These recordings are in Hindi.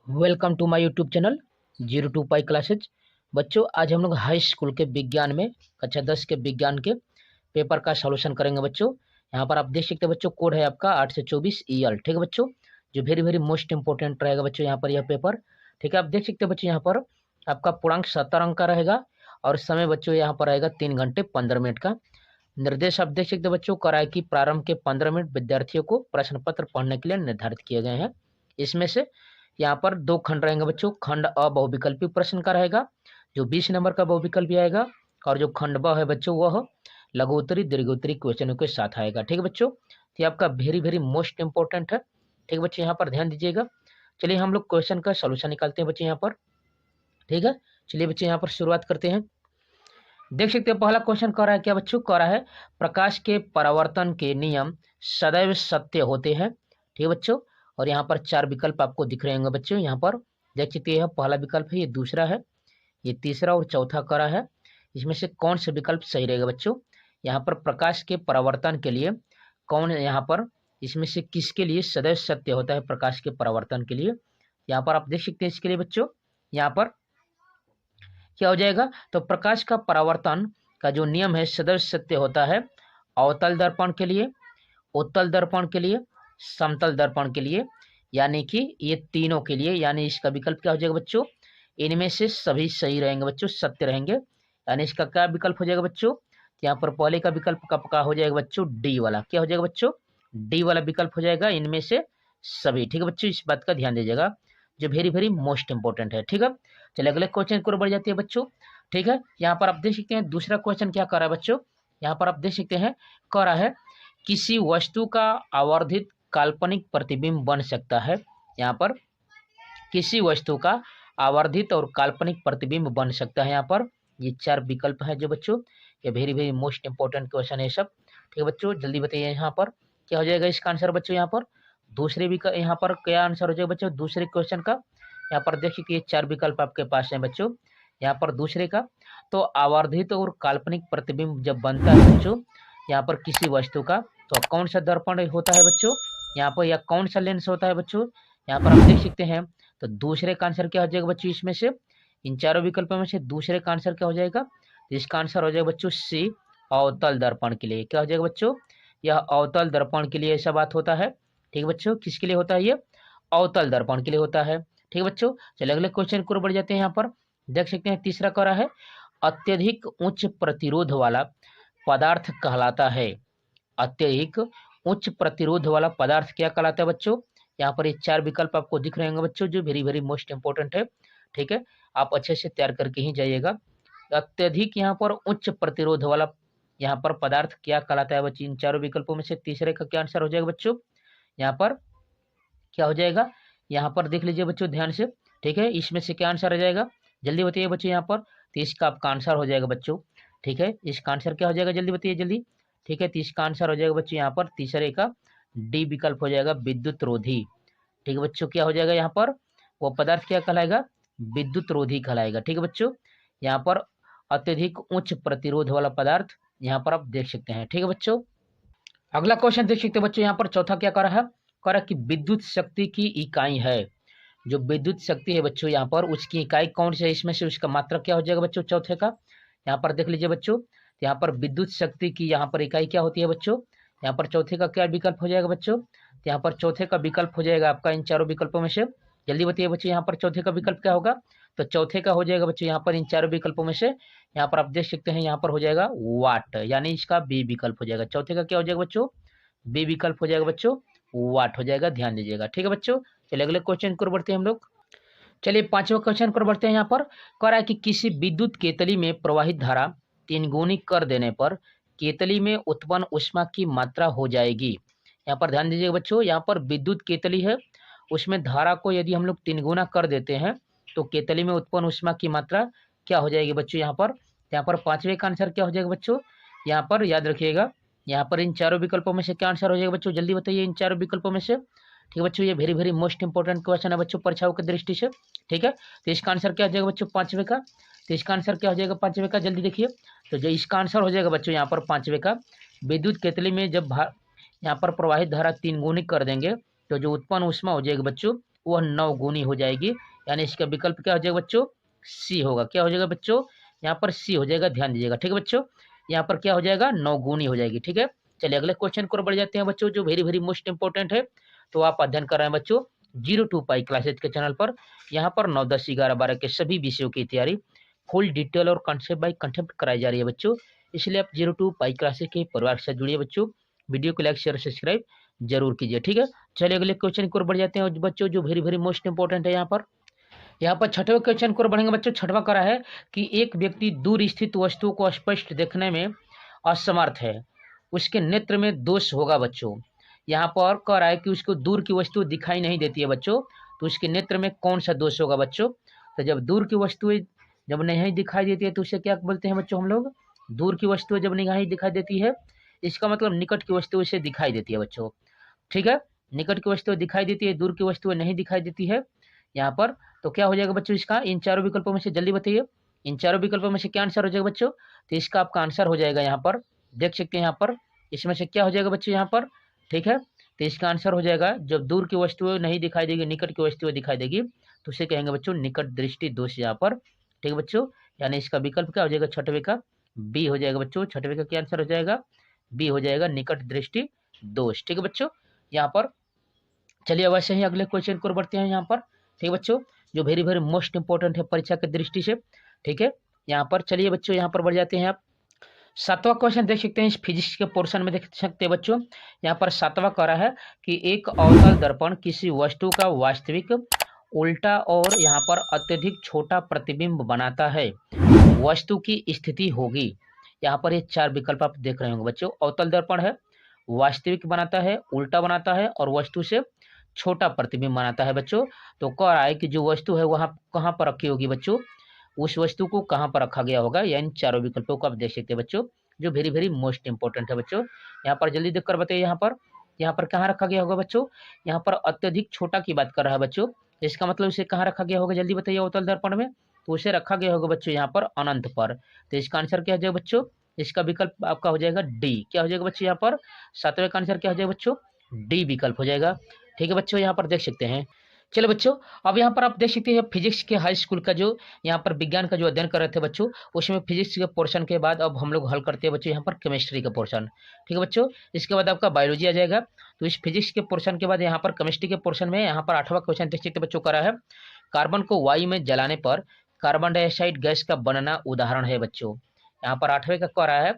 Welcome to my YouTube channel 02 pi classes. बच्चों, आज हम लोग हाई स्कूल के विज्ञान में कक्षा 10 के विज्ञान के पेपर का सॉल्यूशन करेंगे। बच्चों, यहाँ पर आप देख सकते हैं बच्चों, कोड है आपका 8 से 24 EL। ठीक है बच्चों, जो वेरी मोस्ट इंपॉर्टेंट रहेगा बच्चों यहाँ पर यह पेपर। ठीक है, आप देख सकते हैं बच्चों यहाँ पर आपका पूर्णांक 70 अंक का रहेगा और समय बच्चों यहाँ पर रहेगा 3 घंटे 15 मिनट का। निर्देश आप देख सकते हैं बच्चों, कराए कि प्रारंभ के 15 मिनट विद्यार्थियों को प्रश्न पत्र पढ़ने के लिए निर्धारित किए गए हैं। इसमें से यहाँ पर 2 खंड रहेंगे बच्चों। खंड अ बहुविकल्पी प्रश्न का रहेगा जो 20 नंबर का बहुविकल्पी आएगा, और जो खंड ब है बच्चों वह लघु उत्तरी दीर्घ उत्तरी क्वेश्चनों के साथ आएगा। ठीक है बच्चों, तो ये आपका वेरी मोस्ट इंपॉर्टेंट है। ठीक है बच्चों, यहाँ पर ध्यान दीजिएगा। चलिए हम लोग क्वेश्चन का सोल्यूशन निकालते हैं बच्चों यहाँ पर। ठीक है, चलिए बच्चों यहाँ पर शुरुआत करते हैं। देख सकते हैं पहला क्वेश्चन कह रहा है क्या बच्चों, कह रहा है प्रकाश के परावर्तन के नियम सदैव सत्य होते हैं। ठीक है बच्चों, और यहाँ पर 4 विकल्प आपको दिख रहे होंगे बच्चों। यहाँ पर देख सकते हैं पहला विकल्प है, ये दूसरा है, ये तीसरा और चौथा कह रहा है। इसमें से कौन सा विकल्प सही रहेगा बच्चों? यहाँ पर प्रकाश के परावर्तन के लिए कौन, यहाँ पर इसमें से किसके लिए सदैव सत्य होता है प्रकाश के परावर्तन के लिए? यहाँ पर आप देख सकते हैं इसके लिए बच्चों यहाँ पर क्या हो जाएगा, तो प्रकाश का परावर्तन का जो नियम है सदैव सत्य होता है अवतल दर्पण के लिए, उत्तल दर्पण के लिए, समतल दर्पण के लिए, यानी कि ये तीनों के लिए। यानी इसका विकल्प क्या हो जाएगा बच्चों, इनमें से सभी सही रहेंगे बच्चों, सत्य रहेंगे। यानी इसका क्या विकल्प हो जाएगा बच्चों, यहाँ पर पहले का विकल्प का हो जाएगा बच्चों डी वाला। क्या हो जाएगा बच्चों, डी वाला विकल्प हो जाएगा, इनमें से सभी। ठीक है बच्चों, इस बात का ध्यान दीजिएगा जो वेरी मोस्ट इंपॉर्टेंट है। ठीक है, चलिए अगले क्वेश्चन की ओर बढ़ जाती है बच्चों। ठीक है, यहाँ पर आप देख सकते हैं दूसरा क्वेश्चन क्या कर रहा है बच्चों, यहाँ पर आप देख सकते हैं कह रहा है किसी वस्तु का आवर्धित काल्पनिक प्रतिबिंब बन सकता है। यहाँ पर किसी वस्तु का आवर्धित और काल्पनिक प्रतिबिंब बन सकता है। यहाँ पर ये 4 विकल्प है जो बच्चों, ये वेरी मोस्ट इंपॉर्टेंट क्वेश्चन है सब। ठीक है बच्चों, जल्दी बताइए यहाँ पर क्या हो जाएगा इसका आंसर बच्चों। यहाँ पर दूसरे भी यहाँ पर क्या आंसर हो जाएगा बच्चों दूसरे क्वेश्चन का? यहाँ पर देखिए कि ये 4 विकल्प आपके पास है बच्चों। यहाँ पर दूसरे का, तो आवर्धित और काल्पनिक प्रतिबिंब जब बनता है बच्चों यहाँ पर किसी वस्तु का, तो कौन सा दर्पण होता है बच्चों यहाँ पर, या कौन सा लेंस होता है बच्चों? यहाँ पर आप देख सकते हैं, तो दूसरे का आंसर क्या हो जाएगा बच्चों, इसमें से इन चारों विकल्पों में से दूसरे का आंसर क्या हो जाएगा, तो इसका आंसर हो जाएगा बच्चों सी, अवतल दर्पण के लिए। क्या हो जाएगा बच्चों, यह अवतल दर्पण के लिए ऐसा बात होता है। ठीक है बच्चों, किसके लिए होता है, ये अवतल दर्पण के लिए होता है। ठीक है बच्चों, चलिए अगले क्वेश्चन की ओर बढ़ जाते हैं। यहाँ पर देख सकते हैं तीसरा कह रहा है अत्यधिक उच्च प्रतिरोध वाला पदार्थ कहलाता है। अत्यधिक उच्च प्रतिरोध वाला पदार्थ क्या कहलाता है बच्चों? यहाँ पर ये 4 विकल्प आपको दिख रहे होंगे बच्चों जो वेरी मोस्ट इंपॉर्टेंट है। ठीक है, आप अच्छे से तैयार करके ही जाइएगा। अत्यधिक यहाँ पर उच्च प्रतिरोध वाला यहाँ पर पदार्थ क्या कहलाता है बच्चों? इन चारों विकल्पों में से तीसरे का क्या आंसर हो जाएगा बच्चों? यहाँ पर क्या हो जाएगा, यहाँ पर देख लीजिए बच्चों ध्यान से। ठीक है, इसमें से क्या आंसर हो जाएगा, जल्दी बताइए बच्चों यहाँ पर। तो इसका आपका आंसर हो जाएगा बच्चों, ठीक है, इसका आंसर क्या हो जाएगा जल्दी बताइए जल्दी। ठीक है, तो इसका आंसर हो जाएगा बच्चों यहाँ पर तीसरे का डी विकल्प हो जाएगा विद्युत रोधी। ठीक है बच्चों, क्या हो जाएगा यहाँ पर, वो पदार्थ क्या कहलाएगा, विद्युत रोधी कहलाएगा। ठीक है बच्चों, यहाँ पर अत्यधिक उच्च प्रतिरोध वाला पदार्थ यहाँ पर आप देख सकते हैं। ठीक है बच्चों, अगला क्वेश्चन देख सकते हैं बच्चों। यहाँ पर चौथा क्या कर रहा है, कह रहा है कि विद्युत शक्ति की इकाई है। जो विद्युत शक्ति है बच्चों यहाँ पर उसकी इकाई कौन सी है, इसमें से उसका मात्रक क्या हो जाएगा बच्चों चौथे का? यहाँ पर देख लीजिए बच्चों, यहाँ पर विद्युत शक्ति की यहाँ पर इकाई क्या होती है बच्चों? यहाँ पर चौथे का क्या विकल्प हो जाएगा बच्चों? तो यहाँ पर चौथे का विकल्प हो जाएगा आपका इन चारों विकल्पों में से, जल्दी बताइए बच्चों यहाँ पर चौथे का विकल्प क्या होगा? तो चौथे का हो जाएगा बच्चों यहाँ पर इन चारों विकल्पों में से, यहाँ पर आप देख सकते हैं यहाँ पर हो जाएगा वाट, यानी इसका बी विकल्प हो जाएगा। चौथे का क्या हो जाएगा बच्चों, बी विकल्प हो जाएगा बच्चों, वाट हो जाएगा, ध्यान दीजिएगा। ठीक है बच्चों, चलिए अगले क्वेश्चन को बढ़ते हैं हम लोग। चलिए 5वां क्वेश्चन पर बढ़ते हैं। यहाँ पर कह रहा है कि किसी विद्युत केतली में प्रवाहित धारा 3 गुनी कर देने पर केतली में उत्पन्न ऊष्मा की मात्रा हो जाएगी। यहाँ पर ध्यान दीजिएगा बच्चों, यहाँ पर विद्युत केतली है, उसमें धारा को यदि हम लोग 3 गुना कर देते हैं तो केतली में उत्पन्न ऊष्मा की मात्रा क्या हो जाएगी बच्चों? यहाँ पर 5वें का आंसर क्या हो जाएगा बच्चों? यहाँ पर याद रखिएगा, यहाँ पर इन चारों विकल्पों में से क्या आंसर हो जाएगा बच्चों, जल्दी बताइए इन चारों विकल्पों में से। ठीक है बच्चों, ये वेरी मोस्ट इंपॉर्टेंट क्वेश्चन है बच्चों परीक्षाओं की दृष्टि से। ठीक है, तो इसका आंसर क्या हो जाएगा बच्चों 5वें का? तो इसका आंसर क्या हो जाएगा 5वें का, जल्दी देखिए। तो जो इसका आंसर हो जाएगा बच्चों यहाँ पर 5वें का, विद्युत केतली में जब यहाँ पर प्रवाहित धारा 3 गुनी कर देंगे तो जो उत्पन्न ऊष्मा हो जाएगी बच्चों वह 9 गुनी हो जाएगी, यानी इसका विकल्प क्या हो जाएगा बच्चों, सी होगा। क्या हो जाएगा बच्चों, यहाँ पर सी हो जाएगा, ध्यान दीजिएगा। ठीक है बच्चों, यहाँ पर क्या हो जाएगा, 9 गुनी हो जाएगी। ठीक है, चलिए अगले क्वेश्चन को बढ़ जाते हैं बच्चों, जो वेरी वेरी मोस्ट इंपॉर्टेंट है। तो आप अध्ययन कर रहे हैं बच्चों 02 पाई क्लासेज के चैनल पर। यहाँ पर 9, 10, 11, 12 के सभी विषयों की तैयारी फुल डिटेल और कंसेप्ट बाय कंसेप्ट कराई जा रही है बच्चों। इसलिए आप 02 पाई क्लासेज के परिवार के साथ जुड़िए बच्चों। वीडियो को लाइक शेयर सब्सक्राइब जरूर कीजिए। ठीक है, चलिए अगले क्वेश्चन की ओर बढ़ जाते हैं बच्चों, जो वेरी वेरी मोस्ट इंपॉर्टेंट है। यहाँ पर छठवें क्वेश्चन की ओर बढ़ेंगे बच्चों। छठवां करा है कि एक व्यक्ति दूर स्थित वस्तुओं को स्पष्ट देखने में असमर्थ है, उसके नेत्र में दोष होगा बच्चों। यहाँ पर कह रहा है कि उसको दूर की वस्तु दिखाई नहीं देती है बच्चों, तो उसके नेत्र में कौन सा दोष होगा बच्चों। तो जब दूर की वस्तुएं जब नहीं दिखाई देती है तो उसे क्या बोलते हैं बच्चों हम लोग, दूर की वस्तुएं जब नहीं दिखाई देती है, इसका मतलब निकट की वस्तु उसे दिखाई देती है बच्चों। ठीक है, निकट की वस्तुएं दिखाई देती है, दूर की वस्तुएं नहीं दिखाई देती है यहाँ पर। तो क्या हो जाएगा बच्चों इसका, इन चारों विकल्पों में से जल्दी बताइए, इन चारों विकल्पों में से क्या आंसर हो जाएगा बच्चों। तो इसका आपका आंसर हो जाएगा, यहाँ पर देख सकते हैं, यहाँ पर इसमें से क्या हो जाएगा बच्चों यहाँ पर। ठीक है, तो इसका आंसर हो जाएगा, जब दूर की वस्तुएं नहीं दिखाई देगी, निकट की वस्तुएं दिखाई देगी, तो उसे कहेंगे बच्चों निकट दृष्टि दोष यहाँ पर। ठीक है बच्चों, यानी इसका विकल्प क्या हो जाएगा, छठवें का बी हो जाएगा बच्चों। छठवें का क्या आंसर हो जाएगा, बी हो जाएगा, निकट दृष्टि दोष। ठीक है बच्चों, यहाँ पर चलिए वैसे ही अगले क्वेश्चन को बढ़ते हैं यहाँ पर। ठीक है बच्चों, जो वेरी वेरी मोस्ट इंपॉर्टेंट है परीक्षा की दृष्टि से। ठीक है, यहाँ पर चलिए बच्चों यहाँ पर बढ़ जाते हैं आप। 7वां क्वेश्चन देख सकते हैं, इस फिजिक्स के पोर्शन में देख सकते हैं बच्चों। यहाँ पर 7वां कह रहा है कि एक अवतल दर्पण किसी वस्तु का वास्तविक उल्टा और यहाँ पर अत्यधिक छोटा प्रतिबिंब बनाता है, वस्तु की स्थिति होगी। यहाँ पर ये 4 विकल्प आप देख रहे होंगे बच्चों। अवतल दर्पण है, वास्तविक बनाता है, उल्टा बनाता है और वस्तु से छोटा प्रतिबिंब बनाता है बच्चों। तो कह रहा है कि जो वस्तु है वहाँ कहाँ पर रखी होगी बच्चों, उस वस्तु को कहाँ पर रखा गया होगा। या इन चारों विकल्पों को आप देख सकते हैं बच्चों, जो वेरी वेरी मोस्ट इंपॉर्टेंट है बच्चों। यहाँ पर जल्दी देखकर बताइए, यहाँ पर कहाँ रखा गया होगा बच्चों। यहाँ पर अत्यधिक छोटा की बात कर रहा है बच्चों, इसका मतलब उसे कहाँ रखा गया होगा, जल्दी बताइए अवतल दर्पण में। तो उसे रखा गया होगा बच्चों यहाँ पर अनंत पर। तो इसका आंसर क्या हो जाएगा बच्चों, इसका विकल्प आपका हो जाएगा डी। क्या हो जाएगा बच्चों यहाँ पर, 7वें का आंसर क्या हो जाएगा बच्चों, डी विकल्प हो जाएगा। ठीक है बच्चों, यहाँ पर देख सकते हैं। चलो बच्चों, अब यहाँ पर आप देख सकते हैं फिजिक्स के हाई स्कूल का जो यहाँ पर विज्ञान का जो अध्ययन कर रहे थे बच्चों, उसमें फिजिक्स के पोर्शन के बाद अब हम लोग हल करते हैं बच्चों यहाँ पर केमिस्ट्री का पोर्शन। ठीक है बच्चों, इसके बाद आपका बायोलॉजी आ जाएगा। तो इस फिजिक्स के पोर्शन के बाद यहाँ पर केमिस्ट्री के पोर्शन में यहाँ पर 8वां क्वेश्चन देख सकते बच्चों करा है, कार्बन को वायु में जलाने पर कार्बन डाइऑक्साइड गैस का बनना उदाहरण है बच्चों। यहाँ पर 8वें का कह रहा है,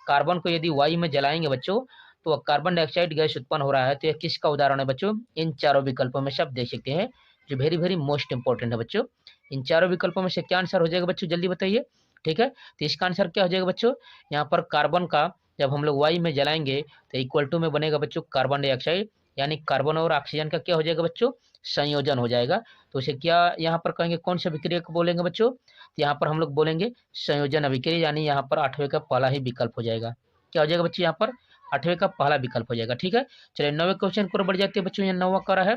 कार्बन को यदि वायु में जलाएंगे बच्चों तो कार्बन डाइऑक्साइड गैस उत्पन्न हो रहा है। तो यह किसका उदाहरण है बच्चों, इन चारों विकल्पों में से आप देख सकते हैं, जो वेरी वेरी मोस्ट इंपॉर्टेंट है बच्चों। इन चारों विकल्पों में से क्या आंसर हो जाएगा बच्चों, जल्दी बताइए। ठीक है, तो इसका आंसर क्या हो जाएगा बच्चों, यहाँ पर कार्बन का जब हम लोग वायु में जलाएंगे तो इक्वल टू में बनेगा बच्चों कार्बन डाइऑक्साइड, यानी कार्बन और ऑक्सीजन का क्या हो जाएगा बच्चों, संयोजन हो जाएगा। तो उसे क्या यहाँ पर कहेंगे, कौन सा विक्रिया को बोलेंगे बच्चों, तो यहाँ पर हम लोग बोलेंगे संयोजन अभिक्रिया, यानी यहाँ पर 8वें का पहला ही विकल्प हो जाएगा। क्या हो जाएगा बच्चों, यहाँ पर 8वें का पहला विकल्प हो जाएगा। ठीक है, चलिए 9वें क्वेश्चन को बढ़ जाते हैं बच्चों। यहाँ 9वां करा है,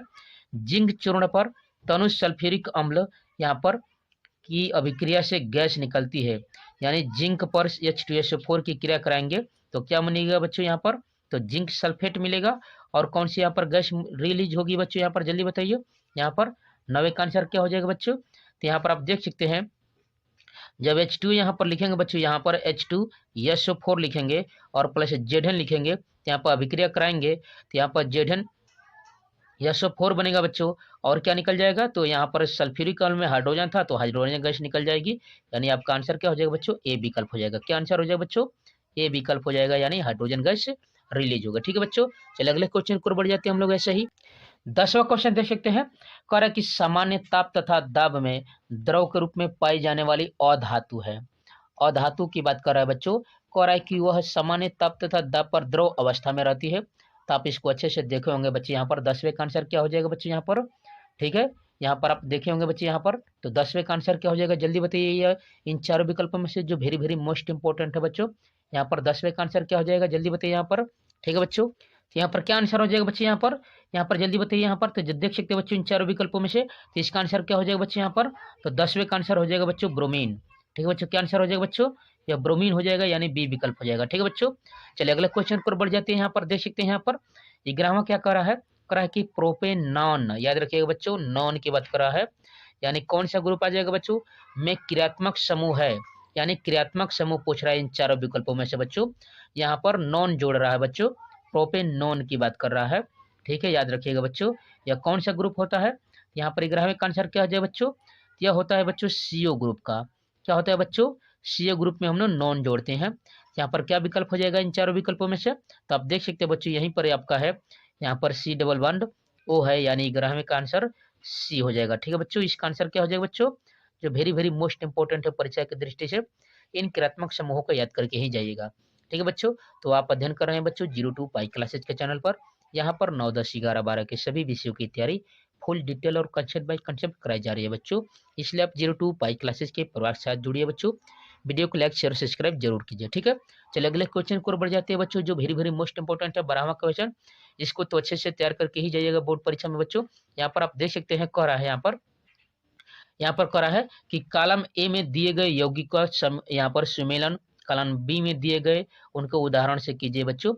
जिंक चूर्ण पर तनु सल्फ्यूरिक अम्ल यहाँ पर की अभिक्रिया से गैस निकलती है, यानी जिंक पर H2SO4 की क्रिया कराएंगे तो क्या मिलेगा बच्चों यहाँ पर, तो जिंक सल्फेट मिलेगा। और कौन सी यहाँ पर गैस रिलीज होगी बच्चों, यहाँ पर जल्दी बताइए। यहाँ पर 9वें का आंसर क्या हो जाएगा बच्चों, तो यहाँ पर आप देख सकते हैं, जब H2 यहाँ पर लिखेंगे बच्चों, यहाँ पर H2SO4 लिखेंगे और प्लस Zn लिखेंगे, तो यहाँ पर अभिक्रिया कराएंगे तो यहाँ पर ZnSO4 बनेगा बच्चों। और क्या निकल जाएगा, तो यहाँ पर सल्फ्यूरिक अम्ल में हाइड्रोजन था तो हाइड्रोजन गैस निकल जाएगी, यानी आपका आंसर क्या हो जाएगा बच्चों, ए विकल्प हो जाएगा। क्या आंसर हो जाएगा बच्चों, ए विकल्प हो जाएगा, यानी हाइड्रोजन गैस रिलीज होगा। ठीक है बच्चों, चलिए अगले क्वेश्चन को बढ़ जाते हैं हम लोग ऐसे ही। 10वां क्वेश्चन देख सकते हैं, कह रहा है कि सामान्य ताप तथा दाब में द्रव के रूप में पाई जाने वाली अधातु है। अधातु की बात कर रहा है बच्चों, कह रहा है कि वह सामान्य ताप तथा दाब पर द्रव अवस्था में रहती है। तो आप इसको अच्छे से देखे होंगे बच्चे, यहाँ पर 10वें का आंसर क्या हो जाएगा बच्चे यहाँ पर। ठीक है, यहाँ पर आप देखे होंगे बच्चे यहाँ पर, तो 10वें का आंसर क्या हो जाएगा, जल्दी बताइए। इन चारों विकल्पों में से जो वेरी वेरी मोस्ट इंपॉर्टेंट है बच्चों, यहाँ पर 10वें का आंसर क्या हो जाएगा, जल्दी बताइए यहाँ पर। ठीक है बच्चों, तो यहाँ पर क्या आंसर हो जाएगा बच्चे यहाँ पर जल्दी बताइए यहाँ पर। तो देख सकते हैं बच्चों इन चारों विकल्पों में से, तो इसका आंसर क्या हो जाएगा बच्चे यहाँ पर, तो 10वें का आंसर हो जाएगा बच्चों ब्रोमीन। ठीक है बच्चों, क्या आंसर हो जाएगा बच्चों, यह ब्रोमीन हो जाएगा, यानी बी विकल्प हो जाएगा। ठीक है बच्चों, चलिए अगले क्वेश्चन पर बढ़ जाते हैं। यहाँ पर देख सकते हैं, यहाँ पर 11वां क्या कह रहा है, रहा है कि प्रोपेनॉन, याद रखिएगा बच्चों, नॉन की बात कर रहा है, यानी कौन सा ग्रुप आ जाएगा बच्चों, में क्रियात्मक समूह है, यानी क्रियात्मक समूह पूछ रहा है इन चारों विकल्पों में से बच्चों। यहाँ पर नॉन जोड़ रहा है बच्चों, प्रोपेनॉन की बात कर रहा है, ठीक है, याद रखिएगा बच्चों। यह कौन सा ग्रुप होता है, यहाँ पर 11वें का आंसर क्या हो जाए बच्चों, यह होता है बच्चों सीओ ग्रुप का। क्या होता है बच्चों, सीओ ग्रुप में हम लोग नॉन जोड़ते हैं। यहाँ पर क्या विकल्प हो जाएगा इन चारों विकल्पों में से, तो आप देख सकते हैं बच्चों यहीं पर आपका है, यहाँ पर सी डबल बॉन्ड ओ है, यानी 11वें का आंसर सी हो जाएगा। ठीक है बच्चों, इसका आंसर क्या हो जाएगा बच्चों, जो वेरी वेरी मोस्ट इंपॉर्टेंट है परीक्षा की दृष्टि से, इन क्रियात्मक समूहों को याद करके ही जाइएगा। ठीक है बच्चों, तो आप अध्ययन कर रहे हैं बच्चों 02 पाई क्लासेज के चैनल पर। यहाँ पर 9, 10, 11, 12 के सभी विषयों की तैयारी फुल डिटेल और कंसेप्ट बाय कंसेप्ट कराई जा रही है बच्चों, इसलिए आप 02 पाई क्लासेज के परिवार के साथ जुड़िए बच्चों। वीडियो को लाइक शेयर सब्सक्राइब जरूर कीजिए। ठीक है, चलिए अगले क्वेश्चन को बढ़ जाते हैं बच्चों, जो वेरी वेरी मोस्ट इंपॉर्टेंट है 12वां क्वेश्चन, इसको तो अच्छे से तैयार करके ही जाइएगा बोर्ड परीक्षा में बच्चों। यहाँ पर आप देख सकते हैं कह रहा है, यहाँ पर कह रहा है कि कॉलम ए में दिए गए यौगिक का यहाँ पर सुमेलन कॉलम बी में दिए गए उनके उदाहरण से कीजिए बच्चों।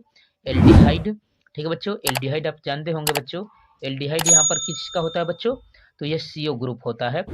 एल्डिहाइड, ठीक है बच्चों, एल्डिहाइड आप जानते होंगे बच्चों, एल्डिहाइड यहाँ पर किसका होता है बच्चों, तो ये सीओ ग्रुप होता है।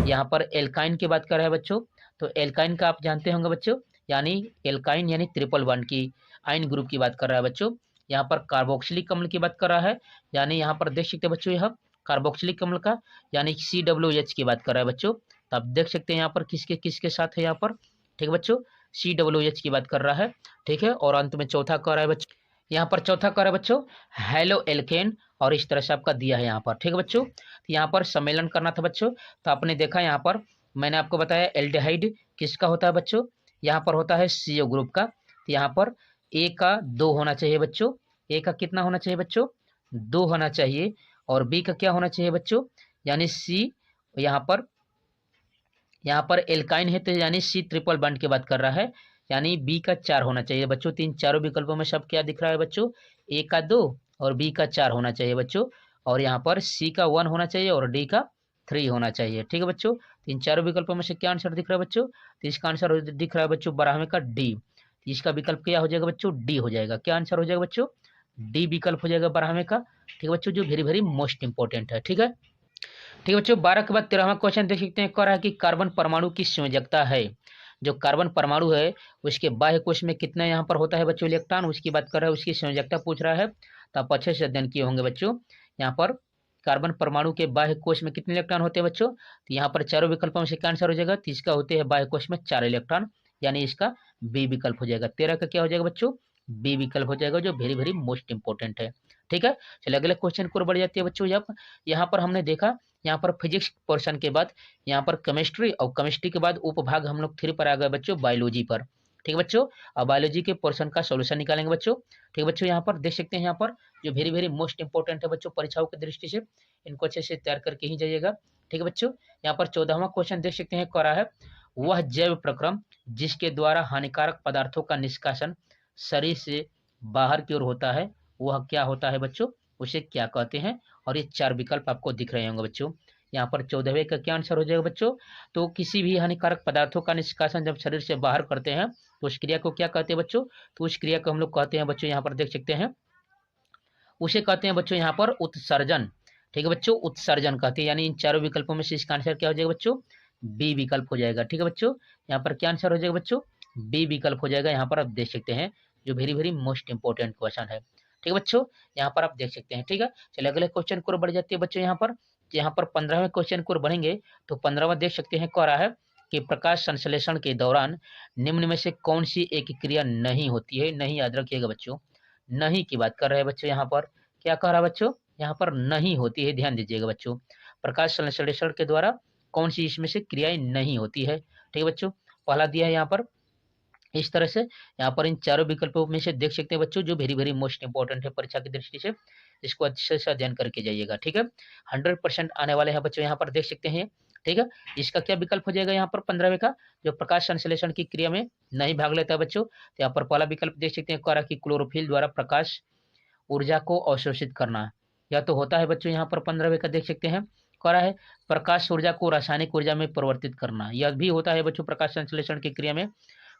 यहाँ पर एल्काइन की बात कर रहा है बच्चों, तो एल्काइन का आप जानते होंगे बच्चों, यानी एल्काइन यानी ट्रिपल बॉन्ड की आइन ग्रुप की बात कर रहा है बच्चों। यहाँ पर कार्बोक्सिलिक अम्ल की बात कर रहा है, यानी यहाँ पर देख सकते हैं बच्चों यह कार्बोक्सिलिक अम्ल का यानी COOH की बात कर रहा है बच्चों। तो आप देख सकते हैं यहाँ पर किसके किसके साथ है यहाँ पर, ठीक है बच्चों, COOH की बात कर रहा है। ठीक है, और अंत में चौथा कर रहा है बच्चों, यहाँ पर चौथा कर रहा है बच्चों हेलो एल्केन, और इस तरह से आपका दिया है यहाँ पर। ठीक है बच्चों, तो यहाँ पर सम्मेलन करना था बच्चों, तो आपने देखा यहाँ पर मैंने आपको बताया एल्डिहाइड किसका होता है बच्चों, यहाँ पर होता है CO ग्रुप का। तो यहाँ पर ए का 2 होना चाहिए बच्चों, ए का कितना होना चाहिए बच्चों, 2 होना चाहिए, और बी का क्या होना चाहिए बच्चों, यानी सी, यहाँ पर एल्काइन है तो यानी C ट्रिपल बॉन्ड की बात कर रहा है, यानी बी का 4 होना चाहिए बच्चों। तीन चारों विकल्पों में सब क्या दिख रहा है बच्चों, ए का 2 और बी का 4 होना चाहिए बच्चों, और यहाँ पर सी का 1 होना चाहिए और डी का 3 होना चाहिए। ठीक है बच्चों, तीन चारों विकल्पों में से क्या आंसर दिख रहा है बच्चों, तो इसका आंसर दिख रहा है बच्चों 12वें का डी। इसका विकल्प क्या हो जाएगा बच्चों, डी हो जाएगा। क्या आंसर हो जाएगा बच्चों, डी विकल्प हो जाएगा 12वें का। ठीक है बच्चों, जो वेरी वेरी मोस्ट इंपॉर्टेंट है। ठीक है, ठीक है बच्चों, 12 के बाद 13वां क्वेश्चन देख सकते हैं, कह रहा है कि कार्बन परमाणु की संयोजकता है। जो कार्बन परमाणु है उसके बाह्य कोश में कितना यहाँ पर होता है बच्चों इलेक्ट्रॉन, उसकी बात कर रहा है, उसकी संयोजकता पूछ रहा है। तो आप अच्छे से अध्ययन किए होंगे बच्चों। यहाँ पर कार्बन परमाणु के बाह्य कोश में कितने इलेक्ट्रॉन होते हैं बच्चों, तो यहाँ पर चारों विकल्पों में से क्या आंसर हो जाएगा, तो इसका होते हैं बाह्य कोश में 4 इलेक्ट्रॉन, यानी इसका बी विकल्प हो जाएगा। 13 का क्या हो जाएगा बच्चों, बी विकल्प हो जाएगा, जो वेरी वेरी मोस्ट इंपॉर्टेंट है। ठीक है, चलिए अगले क्वेश्चन को बढ़ जाती है बच्चों। यहाँ पर हमने देखा, यहाँ पर फिजिक्स पोर्शन के बाद यहाँ पर केमिस्ट्री, और केमिस्ट्री के बाद उपभाग हम लोग 3 पर आ गए बच्चों, बायोलॉजी पर। ठीक है बच्चों, अब बायोलॉजी के पोर्शन का सॉल्यूशन निकालेंगे बच्चों। ठीक है बच्चों, यहाँ पर देख सकते हैं, यहाँ पर जो वेरी वेरी मोस्ट इंपॉर्टेंट है बच्चों परीक्षाओं की दृष्टि से, इनको अच्छे से तैयार करके ही जाइएगा। ठीक है बच्चों, यहाँ पर 14वां क्वेश्चन देख सकते हैं, कह रहा है वह जैव प्रक्रम जिसके द्वारा हानिकारक पदार्थों का निष्कासन शरीर से बाहर की ओर होता है, वह क्या होता है बच्चों, उसे क्या कहते हैं। और ये 4 विकल्प आपको दिख रहे होंगे बच्चों। यहाँ पर 14वें का क्या आंसर हो जाएगा बच्चों, तो किसी भी हानिकारक पदार्थों का निष्कासन जब शरीर से बाहर करते हैं तो उस क्रिया को क्या कहते हैं बच्चों, तो उस क्रिया को हम लोग कहते हैं बच्चों, यहाँ पर देख सकते हैं, उसे कहते हैं बच्चों यहाँ पर उत्सर्जन। ठीक है बच्चों, उत्सर्जन कहते हैं, यानी इन चारों विकल्पों में से इसका आंसर क्या हो जाएगा बच्चों, बी विकल्प हो जाएगा। ठीक है बच्चों, यहाँ पर क्या आंसर हो जाएगा बच्चों, बी विकल्प हो जाएगा। यहाँ पर आप देख सकते हैं, जो very very most important question है। ठीक है बच्चों, यहाँ पर आप देख सकते हैं। ठीक है, चलिए अगले क्वेश्चन को बढ़ जाती है बच्चों। यहाँ पर 15वें क्वेश्चन को बढ़ेंगे, तो 15वां देख सकते हैं, कह रहा है कि प्रकाश संश्लेषण के दौरान निम्न में से कौन सी एक क्रिया नहीं होती है। नहीं, याद रखिएगा बच्चों, नहीं की बात कर रहे हैं बच्चों। यहाँ पर क्या कह रहा है बच्चों, यहाँ पर नहीं होती है, ध्यान दीजिएगा बच्चों, प्रकाश संश्लेषण के द्वारा कौन सी इसमें से क्रियाएं नहीं होती है। ठीक है बच्चों, पहला दिया है यहाँ पर इस तरह से, यहाँ पर इन चारों विकल्पों में से देख सकते हैं बच्चों, जो वेरी वेरी मोस्ट इंपॉर्टेंट है परीक्षा की दृष्टि से, इसको अच्छे से अध्ययन करके जाइएगा। ठीक है, 100% आने वाले हैं बच्चों, यहाँ पर देख सकते हैं। ठीक है, इसका क्या विकल्प हो जाएगा यहाँ पर 15वें का, जो प्रकाश संश्लेषण की क्रिया में नहीं भाग लेता है बच्चों। तो यहाँ पर पहला विकल्प देख सकते हैं, कह रहा कि क्लोरोफिल द्वारा प्रकाश ऊर्जा को अवशोषित करना, या तो होता है बच्चों यहाँ पर 15वें का देख सकते हैं, कह रहा है प्रकाश ऊर्जा को रासायनिक ऊर्जा में परिवर्तित करना, यह भी होता है बच्चों प्रकाश संश्लेषण की क्रिया में।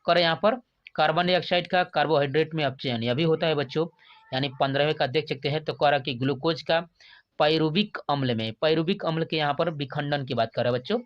कह रहे यहाँ पर कार्बन डाइऑक्साइड का कार्बोहाइड्रेट में अपचयन, यह भी होता है बच्चों। यानी 15वें का देख सकते हैं, तो कह रहा कि ग्लूकोज का पाइरुविक अम्ल में, पाइरुविक अम्ल के यहाँ पर विखंडन की बात कर रहा है बच्चों।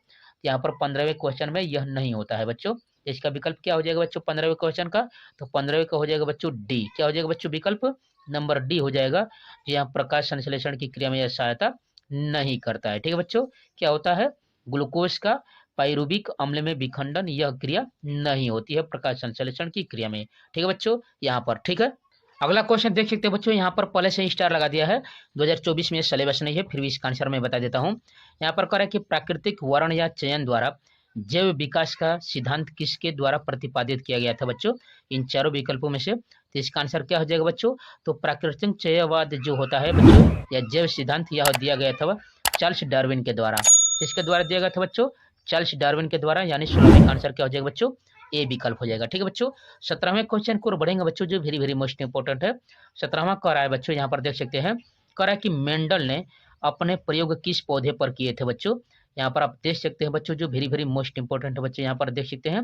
यहाँ पर 15वें क्वेश्चन में यह नहीं होता है बच्चों। इसका विकल्प क्या हो जाएगा बच्चों 15वें क्वेश्चन का, तो 15वें का हो जाएगा बच्चों डी। क्या हो जाएगा बच्चों विकल्प नंबर डी हो जाएगा, जो यहाँ प्रकाश संश्लेषण की क्रिया में यह सहायता नहीं करता है। ठीक है बच्चों, क्या होता है ग्लूकोज का पाइरुविक अम्ल में विखंडन, यह क्रिया नहीं होती है प्रकाश संश्लेषण की क्रिया में। ठीक है बच्चों, यहाँ पर ठीक है। अगला क्वेश्चन देख सकते हैं बच्चों, यहाँ पर पहले से ही स्टार लगा दिया है, 2024 में सिलेबस नहीं है, फिर भी इसका आंसर मैं बता देता हूँ। यहाँ पर कह रहा है कि प्राकृतिक वर्ण या चयन द्वारा जैव विकास का सिद्धांत किसके द्वारा प्रतिपादित किया गया था बच्चों, इन चारों विकल्पों में से। तो इसका आंसर क्या हो जाएगा बच्चों, तो प्राकृतिक चयवाद जो होता है बच्चों या जैव सिद्धांत, यह दिया गया था चार्ल्स डार्विन के द्वारा। किसके द्वारा दिया गया था बच्चों, चार्ल्स डार्विन के द्वारा, यानी 16वें का आंसर क्या हो जाएगा बच्चों, ए विकल्प हो जाएगा। ठीक है बच्चों, 17वें क्वेश्चन को बढ़ेंगे बच्चों, जो वेरी वेरी मोस्ट इंपोर्टेंट है। 17वां कह रहा है बच्चों, यहाँ पर देख सकते हैं, कह रहा है कि मेंडल ने अपने प्रयोग किस पौधे पर किए थे बच्चों। यहाँ पर आप देख सकते हैं बच्चों, जो वेरी वेरी मोस्ट इंपोर्टेंट है बच्चों, यहाँ पर देख सकते हैं,